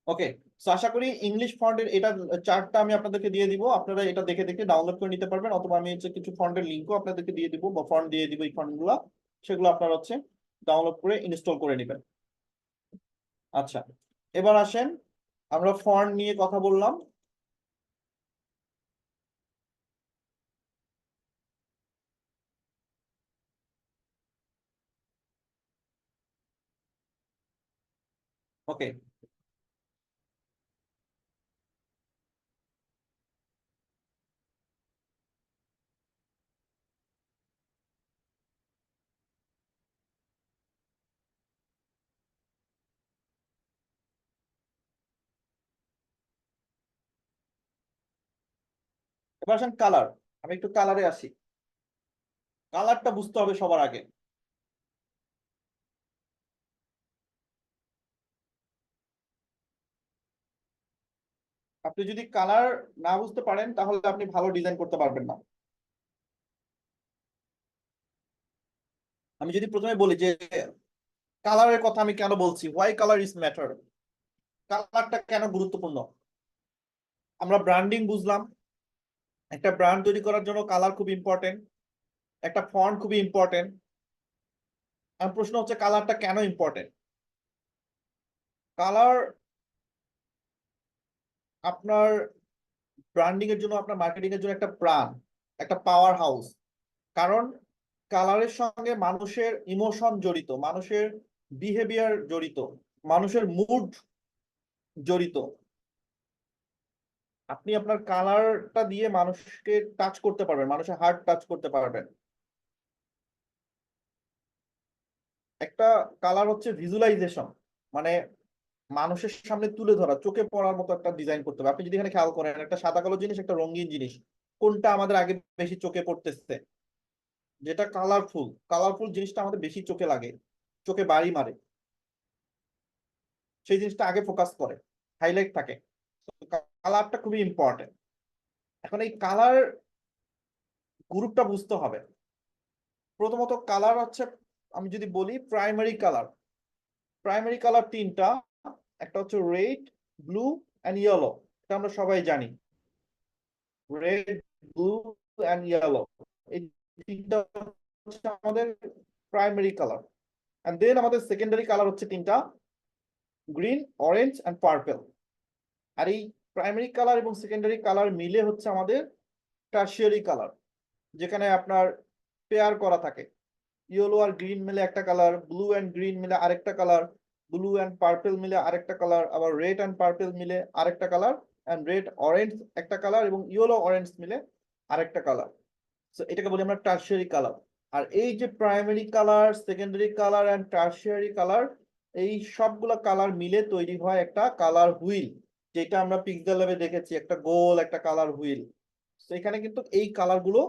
S5: ওকে, সো আশা করি ইংলিশ ফন্টের এটা চার্টটা আমি আপনাদেরকে দিয়ে দিব, আপনারা এটা দেখে দেখে ডাউনলোড করে নিতে পারবেন, অথবা আমি হচ্ছে কিছু ফন্টের লিঙ্কও আপনাদেরকে দিয়ে দিব, বা ফন্ট দিয়ে দিব, এই ফন্টগুলো সেগুলো আপনারা হচ্ছে ডাউনলোড করে ইনস্টল করে নেবেন। আচ্ছা, এবার আসেন, আমরা ফন্ট নিয়ে কথা বললাম। ওকে, এবার আসেন কালার। আমি একটু কালারে আসি, কালারটা বুঝতে হবে সবার আগে। আপনি যদি কালার না বুঝতে পারেন তাহলে আপনি ভালো ডিজাইন করতে পারবেন না। আমি যদি প্রথমে বলি যে কালারের কথা আমি কেন বলছি, হোয়াই কালার ইজ ম্যাটার, কালারটা কেন গুরুত্বপূর্ণ। আমরা ব্র্যান্ডিং বুঝলাম, একটা ব্র্যান্ড তৈরি করার জন্য কালার খুব ইম্পর্টেন্ট, একটা ফন্ট খুবই ইম্পর্টেন্ট। আর প্রশ্ন হচ্ছে কালারটা কেন ইম্পর্টেন্ট। কালার আপনার ব্র্যান্ডিং এর জন্য, আপনার মার্কেটিং এর জন্য একটা প্রাণ, একটা পাওয়ার হাউস। কারণ কালারের সঙ্গে মানুষের ইমোশন জড়িত, মানুষের বিহেভিয়ার জড়িত, মানুষের মুড জড়িত। আপনি আপনার কালারটা দিয়ে মানুষকে টাচ করতে পারবেন, মানুষের হার্ট টাচ করতে পারবেন। একটা কালার হচ্ছে ভিজুয়ালাইজেশন, মানে মানুষের সামনে তুলে ধরা, চোখে পড়ার মতো একটা ডিজাইন করতে হবে। আপনি যদি এখানে খেয়াল করেন, একটা সাদা কালো জিনিস, একটা রঙিন জিনিস, কোনটা আমাদের আগে বেশি চোখে পড়তেছে? যেটা কালারফুল, কালারফুল জিনিসটা আমাদের বেশি চোখে লাগে, চোখে বাড়ি মারে, সেই জিনিসটা আগে ফোকাস করে, হাইলাইট থাকে। কালারটা খুবই ইম্পর্টেন্ট। এখন এই কালার গ্রুপটা বুঝতে হবে। প্রথমত কালার হচ্ছে, আমি যদি বলি প্রাইমারি কালার, প্রাইমারি কালার তিনটা। একটা হচ্ছে রেড, ব্লু এন্ড ইয়েলো, এটা আমরা সবাই জানি। রেড, ব্লু এন্ড ইয়েলো, এই তিনটা হচ্ছে আমাদের প্রাইমারি কালার। এন্ড দেন আমাদের সেকেন্ডারি কালার হচ্ছে তিনটা, গ্রিন, অরেঞ্জ এন্ড পার্পল। আর এই প্রাইমারি কালার এবং সেকেন্ডারি কালার মিলে হচ্ছে আমাদের টারশিয়ারি কালার, যেখানে আপনার পেয়ার করা থাকে। ইয়েলো আর গ্রিন মিলে একটা কালার, ব্লু এন্ড গ্রিন মিলে আরেকটা কালার, ব্লু এন্ড পার্পল মিলে আরেকটা কালার, আবার রেড এন্ড পার্পল মিলে আরেকটা কালার, এন্ড রেড অরেঞ্জ একটা কালার, এবং ইয়েলো অরেঞ্জ মিলে আরেকটা কালার। সো এটাকে বলি আমরা টারশিয়ারি কালার। আর এই যে primary colour, secondary colour and tertiary colour, এই সবগুলা কালার মিলে তৈরি হয় একটা কালার হুইল, যেটা আমরা পিক্সেল ল্যাবে দেখেছি, একটা গোল একটা কালার হুইল। তো এখানে কিন্তু এই কালার গুলো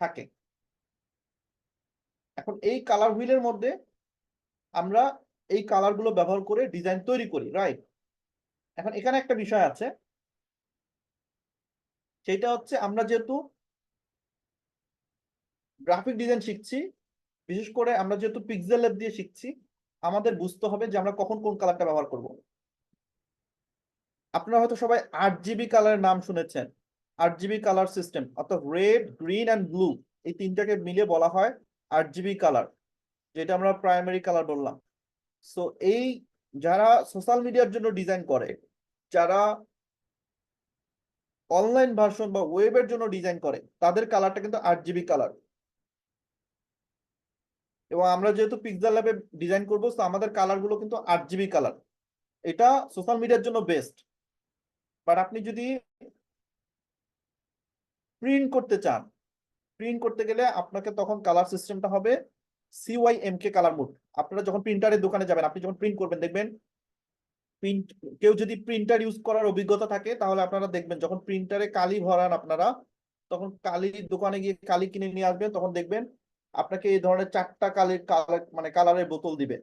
S5: থাকে। এখন এই কালার হুইলের মধ্যে আমরা এই কালার গুলো ব্যবহার করে ডিজাইন তৈরি করি, রাইট? এখন এখানে একটা বিষয় আছে, সেটা হচ্ছে আমরা যেহেতু গ্রাফিক ডিজাইন শিখছি, বিশেষ করে আমরা যেহেতু পিক্সেল ল্যাব দিয়ে শিখছি, আমাদের বুঝতে হবে যে আমরা কখন কোন কালারটা ব্যবহার করব। আপনারা হয়তো সবাই 8GB কালারের নাম শুনেছেন। 8GB কালার সিস্টেম, অর্থাৎ রেড, গ্রিন এন্ড ব্লু, এই তিনটাকে মিলে বলা হয় 8GB কালার, যেটা আমরা প্রাইমারি কালার বললাম। সো এই যারা সোশ্যাল মিডিয়ার জন্য ডিজাইন করে, যারা অনলাইন ভার্সন বা ওয়েবের জন্য ডিজাইন করে, তাদের কালারটা কিন্তু 8GB কালার। এবং আমরা যেহেতু পিক্সেল ল্যাবে ডিজাইন করবো, তো আমাদের কালার গুলো কিন্তু 8GB কালার। এটা সোশ্যাল মিডিয়ার জন্য বেস্ট। বাট আপনি যদি প্রিন্ট করতে চান, প্রিন্ট করতে গেলে আপনাকে তখন কালার সিস্টেমটা হবে CYMK কালার মোড। আপনারা যখন প্রিন্টারের দোকানে যাবেন, আপনি যখন প্রিন্ট করবেন, দেখবেন প্রিন্ট, কেউ যদি প্রিন্টার ইউজ করার অভিজ্ঞতা থাকে, তাহলে আপনারা দেখবেন যখন প্রিন্টারে কালি ভরান আপনারা, তখন কালির দোকানে গিয়ে কালি কিনে নিয়ে আসবেন, তখন দেখবেন আপনাকে এই ধরনের 4টা কালির কালার, মানে কালারের বোতল দিবে।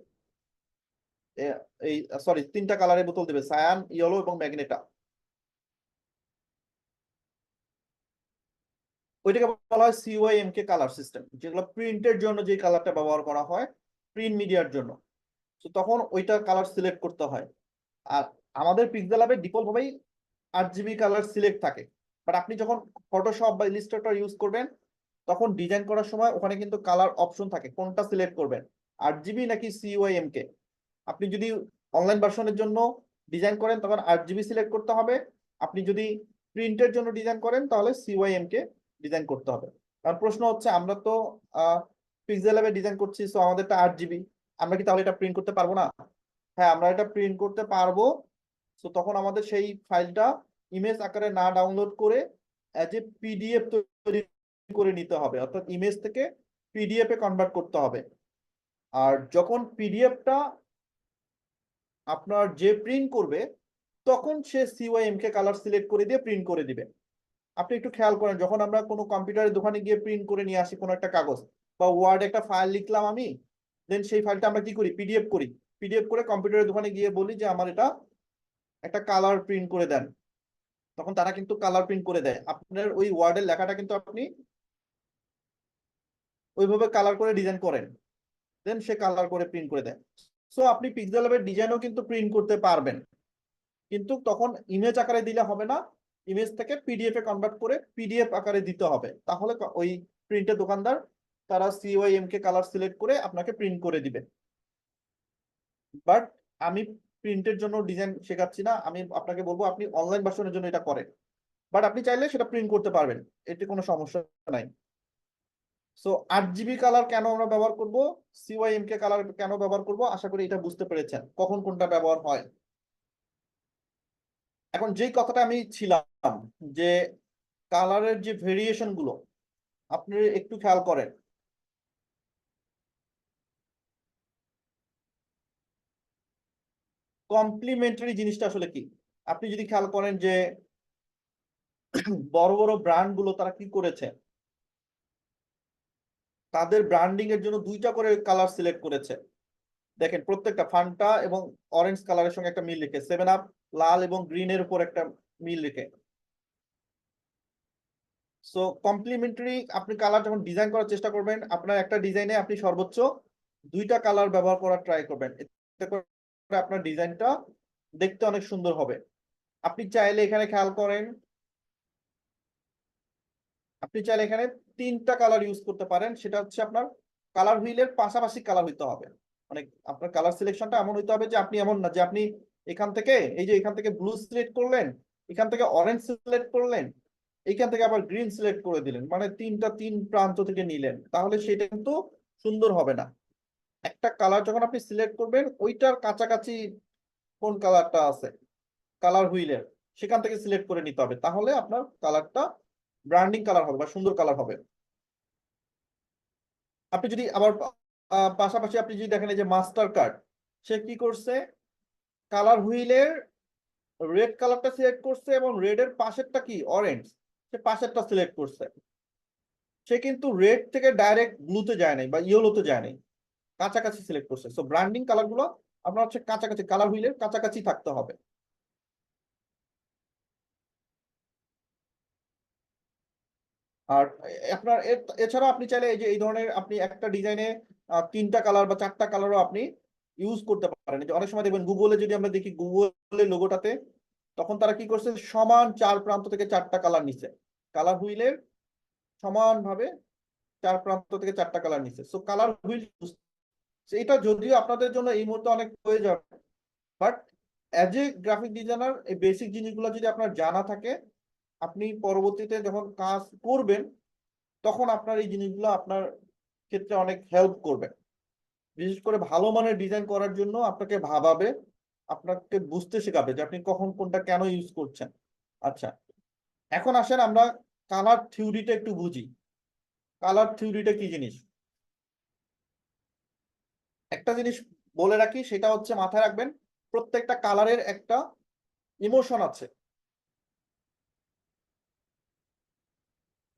S5: এই সরি, 3টা কালারের বোতল দিবে, সায়ান, ইয়েলো এবং ম্যাগনেটা। ওইটাকে বলা হয় CYMK কালার সিস্টেম, যেগুলো প্রিন্টের জন্য যে কালারটা ব্যবহার করা হয়, প্রিন্ট মিডিয়ার জন্য। তো তখন ওইটা কালার সিলেক্ট করতে হয়। আর আমাদের পিক্সেল ল্যাবে ডিফল্ট ভাবেই 8GB কালার সিলেক্ট থাকে। বাট আপনি যখন ফটোশপ বা ইলাস্ট্রেটর ইউজ করবেন, তখন ডিজাইন করার সময় ওখানে কিন্তু কালার অপশন থাকে, কোনটা সিলেক্ট করবেন, 8GB নাকি CYMK। আপনি যদি অনলাইন ভার্সনের জন্য ডিজাইন করেন, তখন 8GB সিলেক্ট করতে হবে। আপনি যদি প্রিন্টের জন্য ডিজাইন করেন, তাহলে CYMK ডিজাইন করতে হবে। কারণ প্রশ্ন হচ্ছে, আমরা তো পিক্সেল ল্যাবে ডিজাইন করছি, সো আমাদেরটা 8GB, আমরা কি তাহলে এটা প্রিন্ট করতে পারবো না? হ্যাঁ, আমরা এটা প্রিন্ট করতে পারবো। তো তখন আমাদের সেই ফাইলটা ইমেজ আকারে না ডাউনলোড করে অ্যাজ এ PDF তৈরি করে নিতে হবে, অর্থাৎ ইমেজ থেকে PDF এ কনভার্ট করতে হবে। আর যখন PDFটা আপনার যে প্রিন্ট করবে, তখন সে CYMK কালার সিলেক্ট করে দিয়ে প্রিন্ট করে দিবে। আপনি একটু খেয়াল করেন, যখন আমরা কোনো কম্পিউটারের দোকানে গিয়ে প্রিন্ট করে নিয়ে আসি কোনো একটা কাগজ, বা ওয়ার্ড একটা ফাইল লিখলাম আমি, দেন সেই ফাইলটা আমরা কি করি, PDF করি। PDF করে কম্পিউটারের দোকানে গিয়ে বলি যে আমার এটা একটা কালার প্রিন্ট করে দেন। তখন তারা কিন্তু কালার প্রিন্ট করে দেয়। আপনার ওই ওয়ার্ডের লেখাটা কিন্তু আপনি ওইভাবে কালার করে ডিজাইন করেন, দেন সে কালার করে প্রিন্ট করে দেয়। সো আপনি পিক্সেল ল্যাবের ডিজাইনও কিন্তু প্রিন্ট করতে পারবেন, কিন্তু তখন ইমেজ আকারে দিলে হবে না, ইমেজ থেকে পিডিএফ এ কনভার্ট করে পিডিএফ আকারে দিতে হবে। তাহলে ওই প্রিন্টের দোকানদার তারা CYMK কালার সিলেক্ট করে আপনাকে প্রিন্ট করে দিবে। বাট আমি প্রিন্টের জন্য ডিজাইন শেখাচ্ছি না, আমি আপনাকে বলবো আপনি অনলাইন ভার্সনের জন্য এটা করেন। বাট আপনি চাইলে সেটা প্রিন্ট করতে পারবেন, এতে কোনো সমস্যা নাই। সো 8GB কালার কেন আমরা ব্যবহার করব, CYMK কালার কেন ব্যবহার করব, আশা করি এটা বুঝতে পেরেছেন কখন কোনটা ব্যবহার হয়। এখন যেই কথাটা আমি ছিলাম যে কালারের যে ভেরিয়েশন গুলো আপনি একটু খেয়াল করেন। কমপ্লিমেন্টারি জিনিসটা আসলে কি, আপনি যদি খেয়াল করেন যে বড় বড় ব্র্যান্ড গুলো তারা কি করেছে, তাদের ব্র্যান্ডিং এর জন্য 2টা করে কালার সিলেক্ট করেছে। দেখেন প্রত্যেকটা ফান্টা এবং অরেঞ্জ কালারের সঙ্গে একটা মিল রেখে, 7 আপ লাল এবং গ্রিনের উপর একটা মিল রেখে। সো কমপ্লিমেন্টারি আপনি কালার যখন ডিজাইন করার চেষ্টা করবেন, আপনার একটা ডিজাইনে আপনি সর্বোচ্চ 2টা কালার ব্যবহার করার ট্রাই করবেন, এতে করে আপনার ডিজাইনটা দেখতে অনেক সুন্দর হবে। আপনি চাইলে এখানে খেয়াল করেন, আপনি চাইলে এখানে 3টা কালার ইউজ করতে পারেন। সেটা হচ্ছে আপনার কালার হুইলের পাশাপাশি কালার হইতে হবে, মানে আপনার কালার সিলেকশনটা এমন হইতে হবে যে আপনি এমন না যে আপনি এখান থেকে এই যে এখান থেকে ব্লু সিলেক্ট করলেন, এখান থেকে অরেঞ্জ সিলেক্ট করলেন, এইখান থেকে আবার গ্রিন সিলেক্ট করে দিলেন, মানে 3 প্রান্ত থেকে নিলেন, তাহলে সেটা কিন্তু সুন্দর হবে না। একটা কালার যখন আপনি সিলেক্ট করবেন, ওইটার কাছাকাছি কোন কালারটা আছে কালার হুইলের, সেখান থেকে সিলেক্ট করে নিতে হবে, তাহলে আপনার কালারটা ব্র্যান্ডিং কালার হবে বা সুন্দর কালার হবে। আপনি যদি আবার পাশাপাশি আপনি যদি দেখেন এই যে মাস্টার কার্ড, সে কি করছে, কালার হুইলের রেড কালারটা সিলেক্ট করছে এবং রেড এর পাশেরটা কি অরেঞ্জ, সে পাশেরটা সিলেক্ট করছে। সে কিন্তু রেড থেকে ডাইরেক্ট ব্লুতে যায় নাই বা ইয়েলোতে যায় নাই, কাছাকাছি সিলেক্ট করছে। সো ব্র্যান্ডিং কালার গুলো আপনার হচ্ছে কাছাকাছি, কালার হুইলের কাছাকাছি থাকতে হবে। আর আপনার এছাড়া আপনি চাইলে এই যে এই ধরনের আপনি একটা ডিজাইনে 3টা কালার বা 4টা কালারও আপনি ইউজ করতে পারেন। যে অনেক সময় দেখবেন গুগলে যদি আমরা দেখি, গুগলের লোগোটাতে তখন তারা কি করছে, সমান 4 প্রান্ত থেকে 4টা কালার নিছে, কালার হুইলের সমানভাবে 4 প্রান্ত থেকে 4টা কালার নিছে। সো কালার হুইল এটা যদিও আপনাদের জন্য এই মুহূর্তে অনেক হয়ে যাবে, but as a graphic designer এই বেসিক জিনিসগুলো যদি আপনার জানা থাকে, আপনি পরবর্তীতে যখন কাজ করবেন তখন আপনার এই জিনিসগুলো আপনার ক্ষেত্রে অনেক হেল্প করবে। বিশেষ করে ভালো মানের ডিজাইন করার জন্য আপনাকে ভাবাবে, আপনাকে বুঝতে শেখাবে যে আপনি কখন কোনটা কেন ইউজ করছেন। আচ্ছা, এখন আসেন আমরা কালার থিওরিটা একটু বুঝি। কালার থিওরিটা কি জিনিস, একটা জিনিস বলে রাখি, সেটা হচ্ছে মাথায় রাখবেন, প্রত্যেকটা কালারের একটা ইমোশন আছে,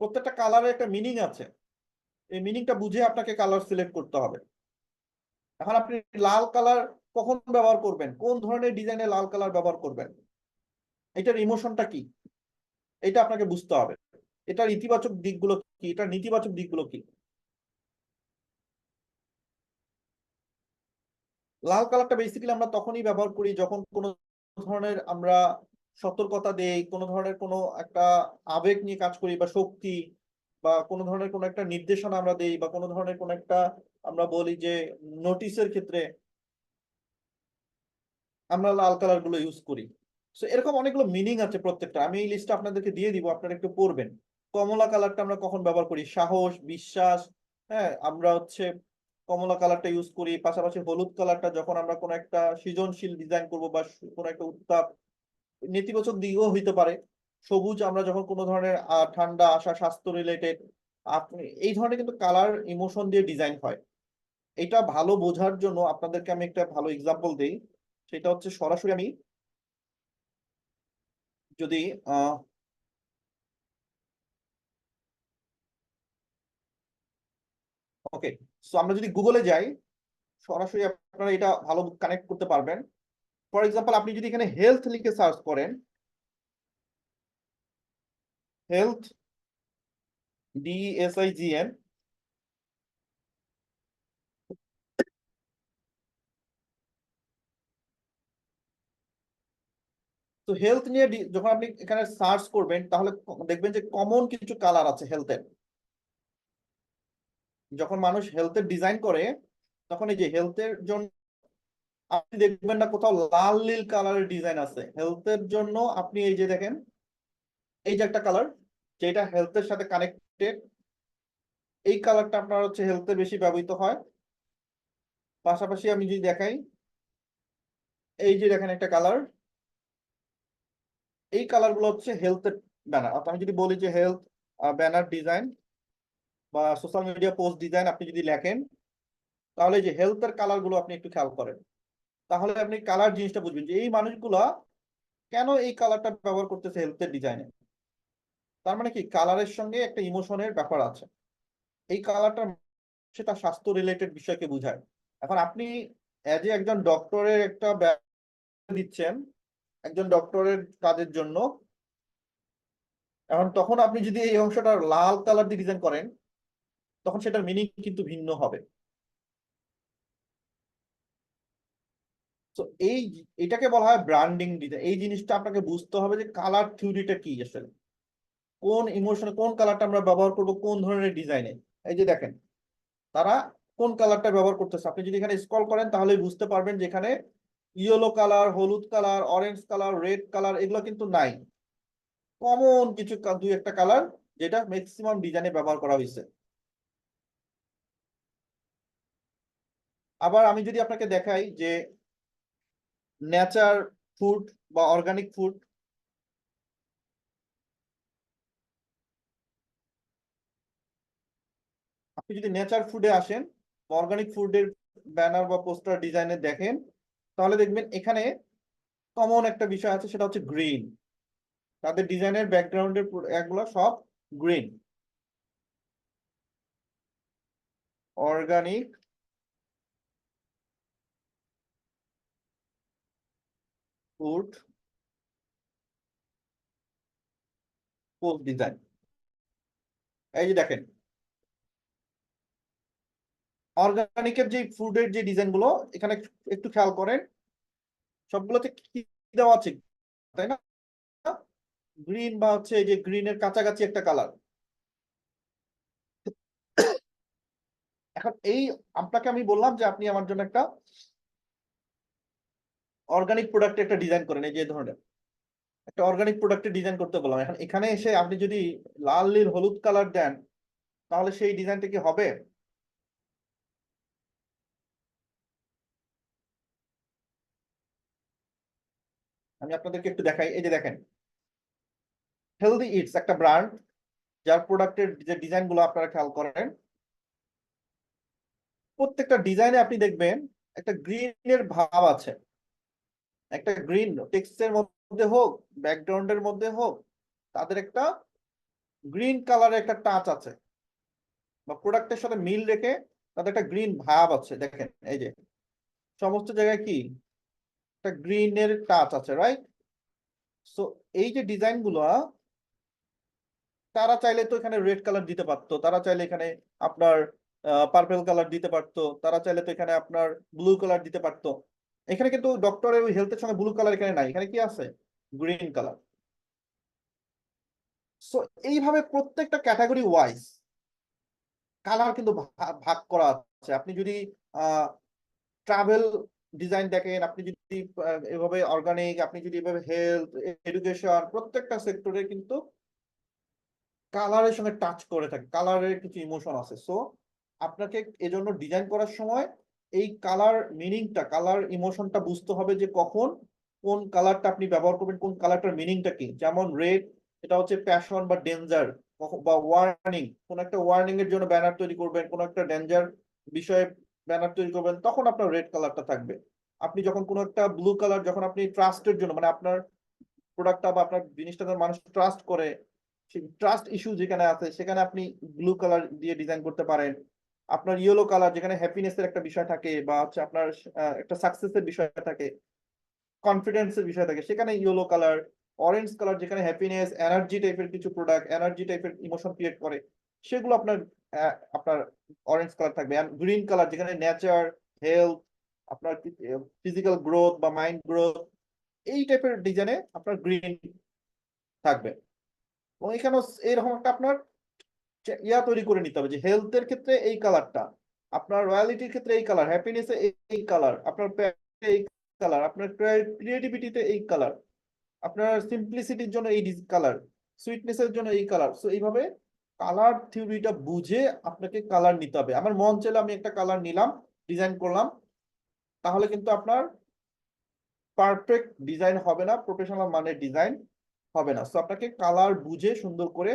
S5: প্রত্যেকটা কালারের একটা মিনিং আছে। এই মিনিংটা বুঝে আপনাকে কালার সিলেক্ট করতে হবে। এখন আপনি লাল কালার কখন ব্যবহার করবেন, কোন ধরনের ডিজাইনে লাল কালার ব্যবহার করবেন, এটার ইমোশনটা কি, এটা আপনাকে বুঝতে হবে। এটার ইতিবাচক দিকগুলো কি, এটার নেতিবাচক দিকগুলো কি। লাল কালারটা বেসিক্যালি আমরা তখনই ব্যবহার করি যখন কোনো ধরনের আমরা সতর্কতা দেই, কোনো ধরনের কোনো একটা আবেগ নিয়ে কাজ করি বা শক্তি, বা কোনো ধরনের কোনো একটা নির্দেশনা আমরা দেই, বা কোনো ধরনের কোনো একটা আমরা বলি যে নোটিশের ক্ষেত্রে আমরা লাল কালার গুলো ইউজ করি। সো এরকম অনেকগুলো মিনিং আছে প্রত্যেকটা, আমি এই লিস্টটা আপনাদেরকে দিয়ে দিব, আপনারা একটু পড়বেন। কমলা কালারটা আমরা কখন ব্যবহার করি, সাহস, বিশ্বাস, হ্যাঁ আমরা হচ্ছে কমলা কালারটা ইউজ করি। পাশাপাশি হলুদ কালারটা যখন আমরা কোনো একটা সৃজনশীল ডিজাইন করব বা কোনো একটা উত্তাপ, নেতিবাচক দিকও হইতে পারে। সবুজ আমরা যখন কোনো ধরনের ঠান্ডা আসা, স্বাস্থ্য রিলেটেড, আপনি এই ধরনের কিন্তু কালার ইমোশন দিয়ে ডিজাইন হয়। এটা ভালো বোঝার জন্য আপনাদেরকে আমি একটা ভালো এক্সাম্পল দেই, সেটা হচ্ছে সরাসরি আমি যদি ওকে, সো আমরা যদি গুগলে যাই, সরাসরি আপনারা এটা ভালো কানেক্ট করতে পারবেন। ফর এক্সাম্পল আপনি যদি এখানে হেলথ লিখে সার্চ করেন, হেলথ DESIGN তো হেলথ নিয়ে যখন আপনি এখানে সার্চ করবেন তাহলে দেখবেন যে কমন কিছু কালার আছে হেলথের। যখন মানুষ হেলথের ডিজাইন করে তখন এই যে হেলথের জন্য আপনি দেখবেন না কোথাও লাল নীল কালারের ডিজাইন আছে হেলথের জন্য। আপনি এই যে দেখেন এই যে একটা কালার যেটা হেলথের সাথে কানেক্টেড, এই কালারটা আপনার হচ্ছে হেলথে বেশি ব্যবহৃত হয়। পাশাপাশি আমি যদি দেখাই এই যে দেখেন একটা কালার, এই কালার গুলো হচ্ছে হেলথের ব্যানার। আমি যদি বলি যে হেলথ ব্যানার ডিজাইন বা সোশ্যাল মিডিয়া পোস্ট ডিজাইন আপনি যদি লেখেন তাহলে যে হেলথের কালার গুলো আপনি একটু খেয়াল করেন, তাহলে আপনি কালার জিনিসটা বুঝবেন যে এই মানুষগুলা কেন এই কালারটা ব্যবহার করতেছে হেলথের ডিজাইনে। তার মানে কি কালারের সঙ্গে একটা ইমোশনের ব্যাপার আছে। এই কালারটা সেটা স্বাস্থ্য রিলেটেড বিষয়কে বোঝায়। এখন আপনি এজ এ একজন ডক্টরের একটা দিচ্ছেন একজন ডক্টরের কাজের জন্য, এখন তখন আপনি যদি এই অংশটা লাল কালার দিয়ে ডিজাইন করেন তখন সেটার মিনিং কিন্তু ভিন্ন হবে। তো এটাকে বলা হয় ব্র্যান্ডিং ডিজাইন। এই জিনিসটা আপনাকে বুঝতে হবে যে কালার থিওরিটা কি, আসলে কোন ইমোশনে কোন কালারটা আমরা ব্যবহার করব কোন ধরনের ডিজাইনে। এই যে দেখেন তারা কোন কালারটা ব্যবহার করতেছে, আপনি যদি এখানে স্ক্রল করেন তাহলে বুঝতে পারবেন যে এখানে ইয়েলো কালার, হলুদ colour, orange colour, red colour এগুলো কিন্তু নাই। কমন কিছু দুই একটা কালার যেটা ম্যাক্সিমাম ডিজাইনে ব্যবহার করা হয়েছে। আবার আমি যদি আপনাকে দেখাই যে নেচার ফুড বা অর্গানিক ফুড, আপনি যদি নেচার ফুডে আসেন অর্গানিক ফুডের ব্যানার বা পোস্টার ডিজাইনে দেখেন তাহলে দেখবেন এখানে কমন একটা বিষয় আছে, সেটা হচ্ছে গ্রিন। তাদের ডিজাইনের ব্যাকগ্রাউন্ডের এগুলো সব green. Organic food post design, এই যে দেখেন অর্গানিকের যে ফুডের যে ডিজাইন গুলো এখানে একটু খেয়াল করেন সবগুলোতে কি দেওয়া আছে তাই না, গ্রিন বা হচ্ছে এই যে গ্রিনের কাছাকাছি একটা কালার। এখন এই আপনাকে আমি বললাম যে আপনি আমার জন্য একটা অর্গানিক প্রোডাক্ট একটা ডিজাইন করেন, এই যে ধরনের একটা অর্গানিক প্রোডাক্টের ডিজাইন করতে বললাম। এখন এখানে এসে আপনি যদি লাল নীল হলুদ কালার দেন তাহলে সেই ডিজাইনটা কি হবে? আমি আপনাদেরকে একটু দেখাই, এই যে দেখেন হেলদি ইটস একটা ব্র্যান্ড যার প্রোডাক্টের যে ডিজাইন গুলো আপনারা খেয়াল করেন প্রত্যেকটা ডিজাইনে আপনি দেখবেন একটা গ্রিনের ভাব আছে। একটা গ্রিন টেক্সটের মধ্যে হোক ব্যাকগ্রাউন্ডের মধ্যে হোক তাদের একটা গ্রিন কালারের একটা টাচ আছে বা প্রোডাক্টের সাথে মিল রেখে তাদের একটা গ্রিন ভাব আছে। দেখেন এই যে সমস্ত জায়গায় কি একটা গ্রিনের টাচ আছে, রাইট? সো এই যে ডিজাইন গুলো তারা চাইলে তো এখানে রেড কালার দিতে পারতো, তারা চাইলে এখানে আপনার পার্পল কালার দিতে পারতো, তারা চাইলে তো এখানে আপনার ব্লু কালার দিতে পারতো। এখানে কিন্তু ডক্টরের ওই হেলথের সঙ্গে ব্লু কালার এখানে নাই, এখানে কি আছে গ্রিন কালার। সো এইভাবে প্রত্যেকটা ক্যাটাগরি ওয়াইজ কালার কিন্তু ভাগ করা আছে। আপনি যদি ট্রাভেল ডিজাইন দেখেন, আপনি যদি এভাবে অর্গানিক, আপনি যদি এভাবে হেলথ, এডুকেশন, প্রত্যেকটা সেক্টরে কিন্তু কালারের সঙ্গে টাচ করে থাকে, কালারের কিছু ইমোশন আছে। সো আপনাকে এজন্য ডিজাইন করার সময় এই কালার মিনিংটা, কালার ইমোশনটা বুঝতে হবে যে কখন কোন কালারটা আপনি ব্যবহার করবেন, কোন কালারটার মিনিংটা কি। যেমন রেড এটা হচ্ছে প্যাশন বা ডেঞ্জার বা ওয়ার্নিং, কোন একটা ওয়ার্নিং এর জন্য ব্যানার তৈরি করবেন, কোন একটা ডেঞ্জার বিষয়ে ব্যানার তৈরি করবেন, তখন আপনার রেড কালারটা থাকবে। আপনি যখন কোনো একটা ব্লু কালার, যখন আপনি ট্রাস্টের জন্য মানে আপনার প্রোডাক্টটা বা আপনার জিনিসটা মানুষ ট্রাস্ট করে, ট্রাস্ট ইস্যু যেখানে আছে সেখানে আপনি ব্লু কালার দিয়ে ডিজাইন করতে পারেন। আপনার ইয়েলো কালার যেখানে হ্যাপিনেসের একটা বিষয় থাকে বা হচ্ছে আপনার একটা সাকসেসের বিষয় থাকে, কনফিডেন্সের বিষয় থাকে, সেখানে ইয়েলো কালার। অরেঞ্জ কালার যেখানে হ্যাপিনেস, এনার্জি টাইপের কিছু প্রোডাক্ট, এনার্জি টাইপের ইমোশন ক্রিয়েট করে, সেগুলো আপনার অরেঞ্জ কালার থাকবে। গ্রিন কালার যেখানে নেচার, হেলথ, আপনার ফিজিক্যাল গ্রোথ বা মাইন্ড গ্রোথ, এই টাইপের ডিজাইনে আপনার গ্রিন থাকবে। এবং এখানেও এরকম একটা আপনার ইয়া তৈরি করে নিতে হবে যে হেলথের ক্ষেত্রে এই কালারটা, আপনার রয়্যালিটির ক্ষেত্রে এই কালার, হ্যাপিনেসে এই কালার, আপনার এই কালার, আপনার ক্রিয়েটিভিটিতে এই কালার, আপনার সিম্পলিসিটির জন্য এই কালার, সুইটনেসের জন্য এই কালার। সো এইভাবে কালার থিওরিটা বুঝে আপনাকে কালার নিতে হবে। আমার মন চাইলে আমি একটা কালার নিলাম, ডিজাইন করলাম, তাহলে কিন্তু আপনার পারফেক্ট ডিজাইন হবে না, প্রফেশনাল মানের ডিজাইন হবে না। সো আপনাকে কালার বুঝে সুন্দর করে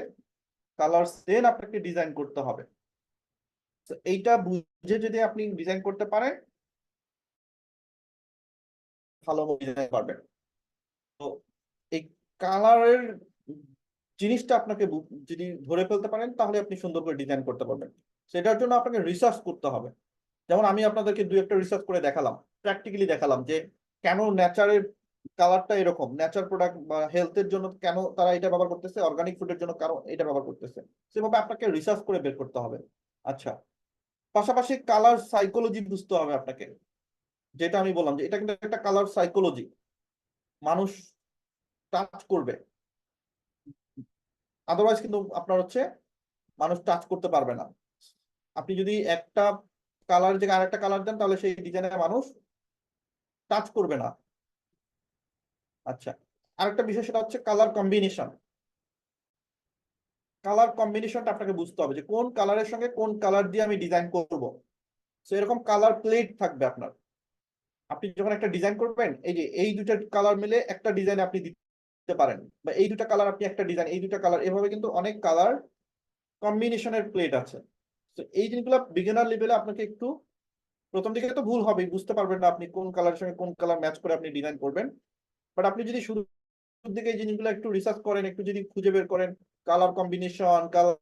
S5: কালার দেন আপনাকে ডিজাইন করতে হবে। তো এইটা বুঝে যদি আপনি ডিজাইন করতে পারেন, ভালো ডিজাইন পারবেন। তো এই কালারের জিনিসটা আপনাকে যদি ধরে ফেলতে পারেন, তাহলে আপনি সুন্দর করে ডিজাইন করতে পারবেন। সেটার জন্য আপনাকে রিসার্চ করতে হবে। যেমন আমি আপনাদেরকে দুই একটা রিসার্চ করে দেখালাম, প্র্যাকটিক্যালি দেখালাম যে কেন নেচারের কালারটা এরকম, নেচার প্রোডাক্ট বা হেলথের জন্য কেন তারা এটা ব্যবহার করতেছে, অর্গানিক ফুডের জন্য কারণ এটা ব্যবহার করতেছে, সেভাবে আপনাকে রিসার্চ করে বের করতে হবে। আচ্ছা, পাশাপাশি কালার সাইকোলজি বুঝতে হবে আপনাকে। যেটা আমি বললাম যে এটা কিন্তু একটা কালার সাইকোলজি, মানুষ টাচ করবে, আদারওয়াইজ কিন্তু আপনার হচ্ছে মানুষ টাচ করতে পারবে না। আপনি যদি একটা কালার থেকে আরেকটা কালার দেন, তাহলে সেই ডিজাইনে মানুষ টাচ করবে না। আচ্ছা, আরেকটা বিষয় সেটা হচ্ছে কালার কম্বিনেশন। কালার কম্বিনেশনটা আপনাকে বুঝতে হবে যে কোন কালারের সঙ্গে কোন কালার দিয়ে আমি ডিজাইন করব। সো এরকম কালার প্লেট থাকবে আপনার। আপনি যখন একটা ডিজাইন করবেন, এই যে এই দুটা কালার মিলে একটা ডিজাইন আপনি দিতে পারেন, বা এই দুটা কালার আপনি একটা ডিজাইন, এই দুটা কালার, এভাবে কিন্তু অনেক কালার কম্বিনেশনের প্লেট আছে। তো এই জিনিসগুলো বিগিনার লেভেলে আপনাকে একটু, প্রথম দিকে তো ভুল হবে, বুঝতে পারবেন না আপনি কোন কালারের সঙ্গে কোন কালার ম্যাচ করে আপনি ডিজাইন করবেন। বাট আপনি যদি শুরুর দিকে এই জিনিসগুলো একটু রিসার্চ করেন, একটু যদি খুঁজে বের করেন, colour combination, colour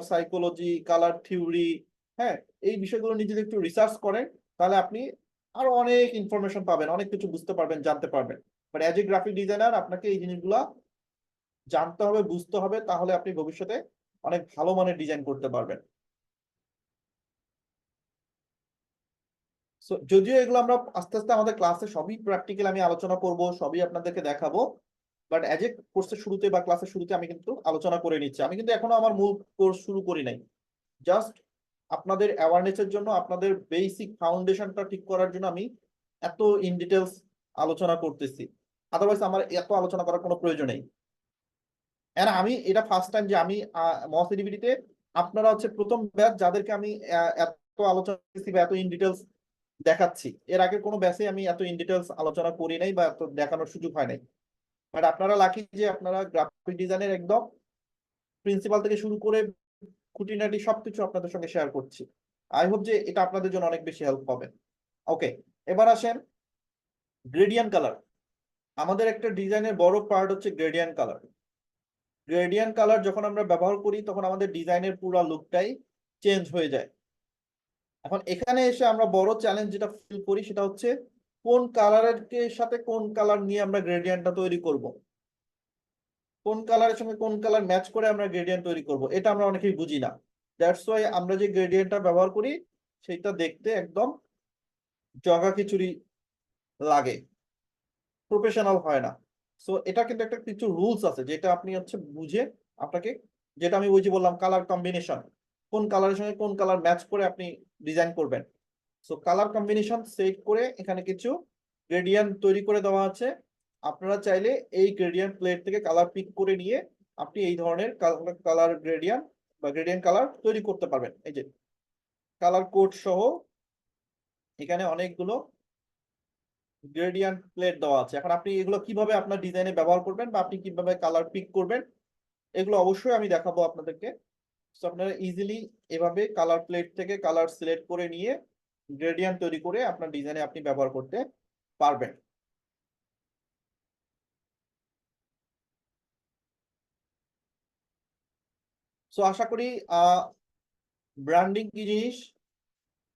S5: psychology, colour theory, হ্যাঁ, এই বিষয়গুলো নিয়ে যদি একটু রিসার্চ করেন, তাহলে আপনি আরো অনেক ইনফরমেশন পাবেন, অনেক কিছু বুঝতে পারবেন, জানতে পারবেন। But as a graphic designer আপনাকে এই জিনিসগুলা জানতে হবে, বুঝতে হবে, তাহলে আপনি ভবিষ্যতে অনেক ভালো মানের ডিজাইন করতে পারবেন। যদিও এগুলো আমরা আস্তে আস্তে আমাদের ক্লাসে সবই প্র্যাকটিক্যাল আমি আলোচনা করব, সবই আপনাদেরকে দেখাবো, বাট অ্যাজ এ কোর্সের শুরুতে বা ক্লাসের শুরুতে আমি কিন্তু আলোচনা করে নিচ্ছি। আমি কিন্তু এখনো আমার মূল কোর্স শুরু করি নাই, জাস্ট আপনাদের অ্যাওয়ারনেসের জন্য, আপনাদের বেসিক ফাউন্ডেশনটা ঠিক করার জন্য আমি এত ইন ডিটেলস আলোচনা করতেছি। আদারওয়াইজ আমার এত আলোচনা করার কোনো প্রয়োজন নেই। আমি এটা ফার্স্ট টাইম যে আমি মহাসিডিবিটিতে আপনারা হচ্ছে প্রথম ব্যাচ যাদেরকে আমি এত আলোচনা করতেছি বা এত ইন ডিটেলস দেখাচ্ছি। এর আগে কোনো ব্যাচে আমি এত ইন ডিটেলস আলোচনা করি নাই বা এত দেখানোর সুযোগ হয় নাই। বাট আপনারা লাকি যে আপনারা গ্রাফিক ডিজাইনের একদম প্রিন্সিপাল থেকে শুরু করে খুঁটিনাটি সবকিছু আপনাদের সঙ্গে শেয়ার করছি। আই হোপ যে এটা আপনাদের জন্য অনেক বেশি হেল্প হবে। ওকে, এবার আসেন গ্রেডিয়েন্ট কালার। আমাদের একটা ডিজাইনের বড় পার্ট হচ্ছে গ্রেডিয়েন্ট কালার। গ্রেডিয়েন্ট কালার যখন আমরা ব্যবহার করি, তখন আমাদের ডিজাইনের পুরো লুকটাই চেঞ্জ হয়ে যায়। এখন এখানে এসে আমরা বড় চ্যালেঞ্জ যেটা ফিল করি, সেটা হচ্ছে কোন কালারের সাথে কোন কালার নিয়ে আমরা গ্রেডিয়েন্টটা তৈরি করব, কোন কালারের সঙ্গে কোন কালার ম্যাচ করে আমরা গ্রেডিয়েন্ট তৈরি করব, এটা আমরা অনেকেই বুঝি না। দ্যাটস ওয়াই আমরা যে গ্রেডিয়েন্টটা ব্যবহার করি সেটা দেখতে একদম জগা খিচুড়ি লাগে, প্রফেশনাল হয় না। সো এটা কিন্তু একটা কিছু রুলস আছে, যেটা আপনি হচ্ছে বুঝে আপনাকে, যেটা আমি ওই যে বললাম কালার কম্বিনেশন, কোন কালারের সঙ্গে কোন কালার ম্যাচ করে আপনি ডিজাইন করবেন। সো কালার কম্বিনেশন সেট করে এখানে কিছু গ্রেডিয়েন্ট তৈরি করে দেওয়া আছে। আপনারা চাইলে এই গ্রেডিয়েন্ট প্লেট থেকে কালার পিক করে নিয়ে আপনি এই ধরনের কালার গ্রেডিয়েন্ট বা গ্রেডিয়েন্ট কালার তৈরি করতে পারবেন। এই যে কালার কোড সহ এখানে অনেকগুলো গ্রেডিয়েন্ট প্লেট দেওয়া আছে। এখন আপনি এগুলো কিভাবে আপনার ডিজাইনে ব্যবহার করবেন বা আপনি কিভাবে কালার পিক করবেন, এগুলো অবশ্যই আমি দেখাবো আপনাদেরকে। সো আপনারা ইজিলি এভাবে কালার প্লেট থেকে কালার সিলেক্ট করে নিয়ে গ্রেডিয়েন্ট তৈরি করে আপনার ডিজাইনে আপনি ব্যবহার করতে পারবেন। সো আশা করি ব্র্যান্ডিং কি জিনিস,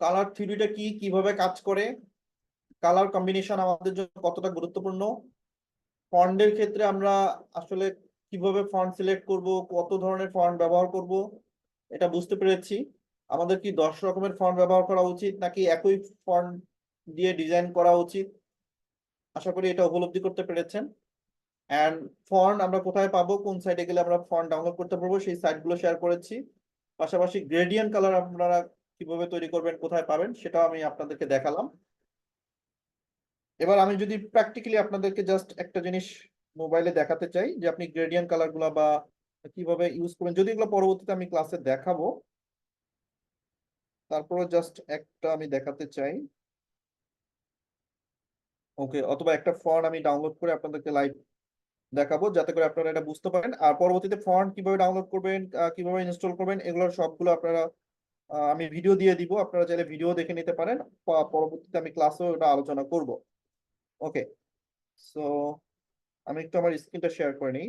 S5: কালার থিওরিটা কি, কিভাবে কাজ করে, কালার কম্বিনেশন আমাদের জন্য কতটা গুরুত্বপূর্ণ, ফন্টের ক্ষেত্রে আমরা আসলে কিভাবে ফন্ট সিলেক্ট করব, কত ধরনের ফন্ট ব্যবহার করব এটা বুঝতে পেরেছি। আমাদের কি 10 রকমের ফন্ট ব্যবহার করা উচিত নাকি একই ফন্ট দিয়ে ডিজাইন করা উচিত, আশা করি এটা উপলব্ধি করতে পেরেছেন। অ্যান্ড ফন্ট আমরা কোথায় পাবো, কোন সাইটে গেলে আমরা ফন্ট ডাউনলোড করতে পারবো সেই সাইটগুলো শেয়ার করেছি। পাশাপাশি গ্রেডিয়েন্ট কালার আপনারা কিভাবে তৈরি করবেন, কোথায় পাবেন সেটাও আমি আপনাদেরকে দেখালাম। এবার আমি যদি প্র্যাকটিক্যালি আপনাদেরকে জাস্ট একটা জিনিস মোবাইলে দেখাতে চাই যে আপনি গ্রেডিয়েন্ট কালার গুলা বা কিভাবে ইউজ করবেন, যদি এগুলো পরবর্তীতে আমি ক্লাসে দেখাবো, তারপরে জাস্ট একটা আমি দেখাতে চাই। ওকে, অথবা একটা ফন্ট আমি ডাউনলোড করে আপনাদেরকে লাইভ দেখাবো যাতে করে আপনারা এটা বুঝতে পারেন। আর পরবর্তীতে ফন্ট কিভাবে ডাউনলোড করবেন, কিভাবে ইনস্টল করবেন, এগুলোর সবগুলো আপনারা আমি ভিডিও দিয়ে দিব, আপনারা চাইলে ভিডিও দেখে নিতে পারেন। পরবর্তীতে আমি ক্লাসেও এটা আলোচনা করব। ওকে, সো আমি একটু আমার স্ক্রিনটা শেয়ার করে নিই।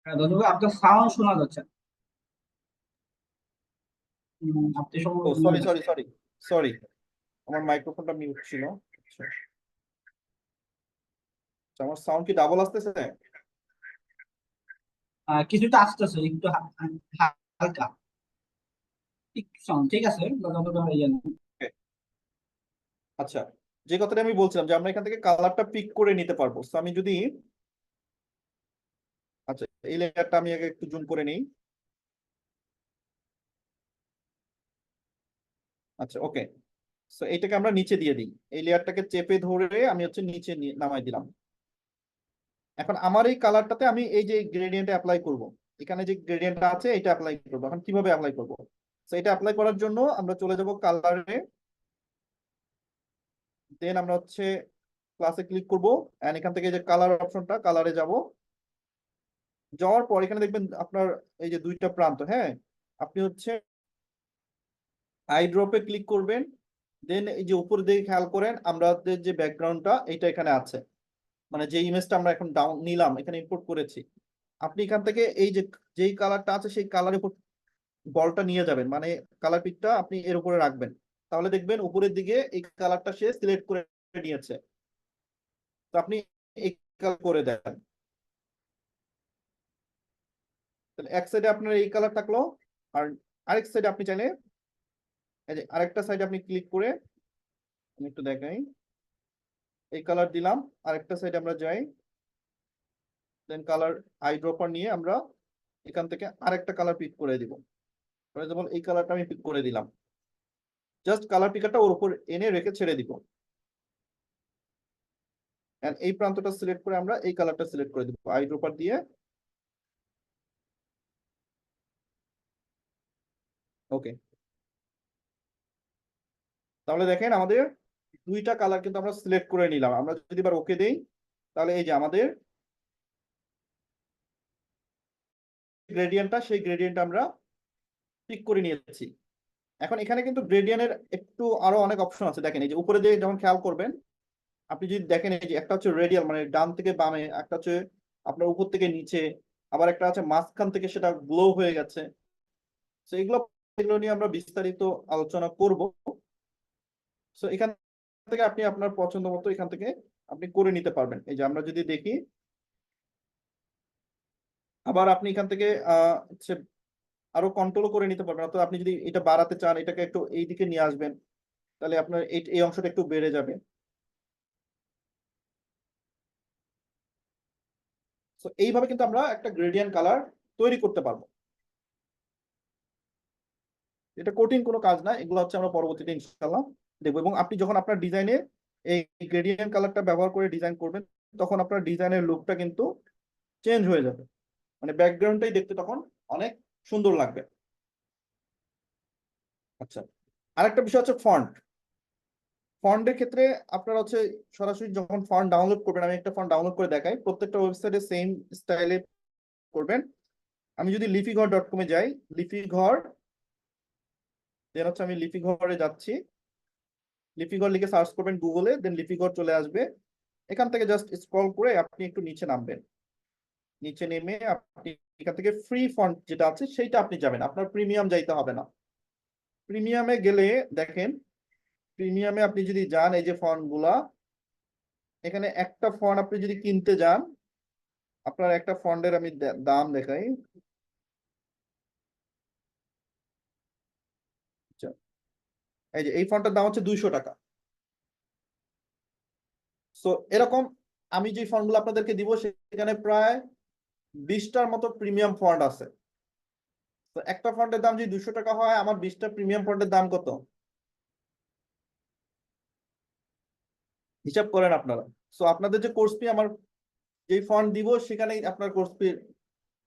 S6: হ্যাঁ দাদু ভাই, আপনার সাউন্ড শোনা যাচ্ছে না। আপনি
S5: ও
S6: সম্ভবত
S5: সরি
S6: mute
S5: সরি
S6: আছেন।
S5: সরি সরি, আমার মাইক্রোফোনটা মিউট ছিল। আচ্ছা, আচ্ছা, আমার সাউন্ড কি ডাবল আসতেছে?
S6: কিছুটা আসতেছে, একটু হালকা একটু সাউন্ড ঠিক আছে যতটা ইয়ে না।
S5: Okay, আচ্ছা, যে কথাটা আমি বলছিলাম যে আমরা এখান থেকে কালারটা পিক করে নিতে পারবো। তো আমি যদি, আচ্ছা, এই লেয়ারটা আমি আগে একটু জুম করে নিই। আচ্ছা, ওকে, সো এইটাকে আমরা নিচে দিয়ে দিই, এই লেয়ারটাকে চেপে ধরে আমি হচ্ছে নিচে নামাই দিলাম। এখন আমার এই কালারটাতে আমি এই যে গ্রেডিয়েন্টে অ্যাপ্লাই করব, এখানে যে গ্রেডিয়েন্টটা আছে এটা অ্যাপ্লাই করবো। এখন কিভাবে অ্যাপ্লাই করব? তো এটা অ্যাপ্লাই করার জন্য আমরা চলে যাব কালারে, দেন আমরা হচ্ছে ক্লাসে ক্লিক করব, এন্ড এখান থেকে যে কালার অপশনটা, কালারে যাব। যাওয়ার পর এখানে দেখবেন আপনার এই যে দুইটা প্রান্ত, হ্যাঁ, আপনি হচ্ছে আই ড্রপে ক্লিক করবেন। দেন এই যে উপর দিকে খেয়াল করেন আমাদের যে ব্যাকগ্রাউন্ডটা এটা এখানে আছে, মানে যে ইমেজটা আমরা এখন ডাউন নিলাম এখানে ইম্পোর্ট করেছি। আপনি এখান থেকে এই যে যেই কালারটা আছে সেই কালারের উপর বলটা নিয়ে যাবেন, মানে কালার পিকটা আপনি এর উপরে রাখবেন, তাহলে দেখবেন উপরের দিকে এই কালারটা সে সিলেক্ট করে নিয়েছে। তো আপনি এই কালার করে দেন। তাহলে এক সাইডে আপনার এই কালার থাকলো, আর আরেক সাইডে আপনি চাইলে এই যে আরেকটা সাইডে আপনি ক্লিক করে, আমি একটু দেখাই, এই কালার দিলাম, আরেকটা সাইডে আমরা যাই, দেন কালার আই ড্রপার নিয়ে আমরা এখান থেকে আরেকটা কালার পিক করে দিব। ফর এক্সাম্পল এই কালারটা আমি পিক করে দিলাম, জাস্ট কালার পিকারটা ওর উপর এনে রেখে ছেড়ে দিব, এন্ড এই প্রান্তটা সিলেক্ট করে আমরা এই কালারটা সিলেক্ট করে দিব আই ড্রপার দিয়ে। ওকে, তাহলে দেখেন আমাদের দুইটা কালার কিন্তু আমরা সিলেক্ট করে নিলাম। আমরা যদি এবার ওকে দেই, তাহলে এই যে আমাদের গ্রেডিয়েন্টটা, সেই গ্রেডিয়েন্ট আমরা পিক করে নিয়েছি। এখন এখানে কিন্তু গ্রেডিয়েন্টের একটু আরো অনেক অপশন আছে। দেখেন এই যে উপরে দিয়ে যখন খেয়াল করবেন, আপনি যদি দেখেন এই যে একটা হচ্ছে রেডিয়াল, মানে ডান থেকে বামে, একটা হচ্ছে আপনার উপর থেকে নিচে, আবার একটা আছে মাঝখান থেকে সেটা গ্লো হয়ে গেছে। তো এগুলো এগুলো নিয়ে আমরা বিস্তারিত আলোচনা করব। সো এখান থেকে আপনি আপনার পছন্দ মতো এখান থেকে আপনি করে নিতে পারবেন। এই যে আমরা যদি দেখি, আবার আপনি এখান থেকে হচ্ছে আরো কন্ট্রোল করে নিতে পারবেন। অর্থাৎ আপনি যদি এটা বাড়াতে চান, এটাকে একটু এই দিকে নিয়ে আসবেন, তাহলে আপনার এই অংশটা একটু বেড়ে যাবে। তো এইভাবে কিন্তু আমরা একটা গ্রেডিয়েন্ট কালার তৈরি করতে পারবো। এটা কঠিন কোনো কাজ না, এগুলো হচ্ছে আমরা পরবর্তীতে ইনশাআল্লাহ দেখবো। এবং আপনি যখন আপনার ডিজাইনে এই গ্রেডিয়েন্ট কালারটা ব্যবহার করে ডিজাইন করবেন, তখন আপনার ডিজাইনের লুকটা কিন্তু চেঞ্জ হয়ে যাবে, মানে ব্যাকগ্রাউন্ডটাই দেখতে তখন অনেক সুন্দর লাগবে। আচ্ছা, আরেকটা বিষয় হচ্ছে ফন্ট। ফন্টের ক্ষেত্রে আপনারা হচ্ছে সরাসরি যখন ফন্ট ডাউনলোড করবেন, আমি একটা ফন্ট ডাউনলোড করে দেখাই, প্রত্যেকটা ওয়েবসাইটে সেম স্টাইলে করবেন। আমি যদি লিপিঘর.com এ যাই, লিপিঘর, দেন হচ্ছে আমি লিপিঘরে যাচ্ছি, লিপিঘর লিখে সার্চ করবেন গুগলে, দেন লিপিঘর চলে আসবে। এখান থেকে জাস্ট স্ক্রল করে আপনি একটু নিচে নামবেন, নিচে নেমে আপনি এখান থেকে ফ্রি ফন্ট যেটা আছে সেইটা আপনি যাবেন, আপনার প্রিমিয়াম যাইতে হবে না। প্রিমিয়ামে গেলে দেখেন, প্রিমিয়ামে আপনি যদি যান, এই যে ফন্ট গুলা, এখানে একটা ফন্ট আপনি যদি কিনতে যান, আপনার একটা ফন্টের আমি দাম দেখাই। আচ্ছা, এই যে এই ফন্টের দাম হচ্ছে 200 টাকা। সো এরকম আমি যে ফন্ট গুলো আপনাদেরকে দিব, সেখানে প্রায় 20টার মতো প্রিমিয়াম ফন্ট আছে। তো একটা ফন্টের দাম যদি 200 টাকা হয়, আমার 20টা প্রিমিয়াম ফন্টের দাম কত, হিসাব করেন আপনারা। সো আপনাদের যে কোর্স ফি, আমার যেই ফন্ট দিব সেখানেই আপনার কোর্স ফি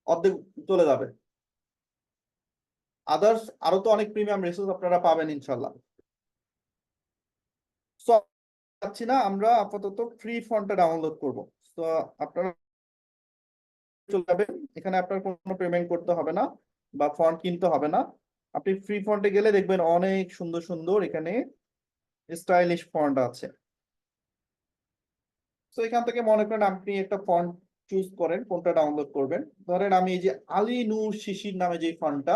S5: অর্ধেক চলে যাবে। আদার্স আরো তো অনেক প্রিমিয়াম রিসোর্স আপনারা পাবেন ইনশাল্লাহ। সো চাচ্ছি না, আমরা আপাতত ফ্রি ফন্টটা ডাউনলোড করব। তো আপনারা চলে যাবেন, এখানে আপনার কোনো পেমেন্ট করতে হবে না বা ফন্ট কিনতে হবে না। আপনি ফ্রি ফন্টে গেলে দেখবেন অনেক সুন্দর সুন্দর এখানে স্টাইলিশ ফন্ট আছে। তো এখান থেকে মনে করেন আপনি একটা ফন্ট চুজ করেন, কোনটা ডাউনলোড করবেন। ধরেন আমি এই যে আলী নূর শিশির নামে যে ফন্টটা,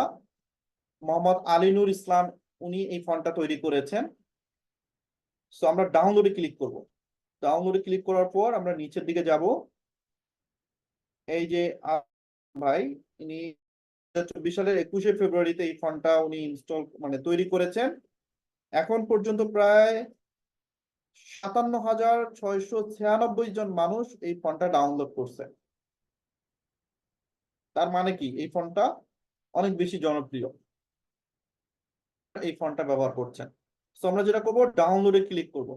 S5: মোহাম্মদ আলী নূর ইসলাম উনি এই ফন্টটা তৈরি করেছেন। সো আমরা ডাউনলোডে ক্লিক করব। ডাউনলোডে ক্লিক করার পর আমরা নিচের দিকে যাব, এই যে ভাই ইনি 2024 সালের 21শে ফেব্রুয়ারিতে এই ফন্টটা উনি ইনস্টল মানে তৈরি করেছেন। এখন পর্যন্ত প্রায় 57,696 জন মানুষ এই ফন্টটা ডাউনলোড করছে। তার মানে কি, এই ফন্টটা অনেক বেশি জনপ্রিয়, এই ফন্টটা ব্যবহার করছেন। তো আমরা যেটা করব, ডাউনলোডে ক্লিক করব,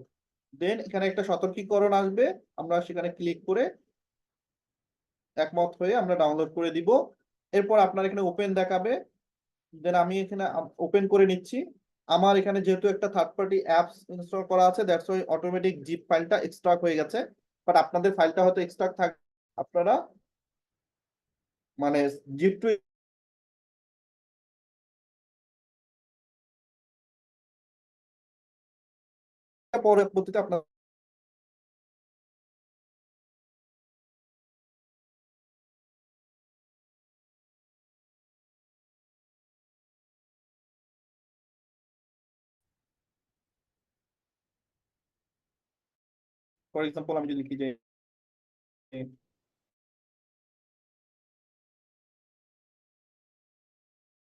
S5: দেন এখানে একটা সতর্কীকরণ আসবে, আমরা সেখানে ক্লিক করে একমত হয়ে আমরা ডাউনলোড করে দিব। এরপর আপনার এখানে ওপেন দেখাবে, দেন আমি এখানে ওপেন করে নিচ্ছি। আমার এখানে যেহেতু একটা থার্ড পার্টি অ্যাপস ইনস্টল করা আছে, দ্যাটস ওয়াই অটোমেটিক জিপ ফাইলটা এক্সট্রাক্ট হয়ে গেছে। বাট আপনাদের ফাইলটা হয়তো এক্সট্রাক্ট থাকবে, আপনারা মানে জিপ টু পরবর্তীতে আপনার ফর এক্সাম্পল আমি যদি লিখি যে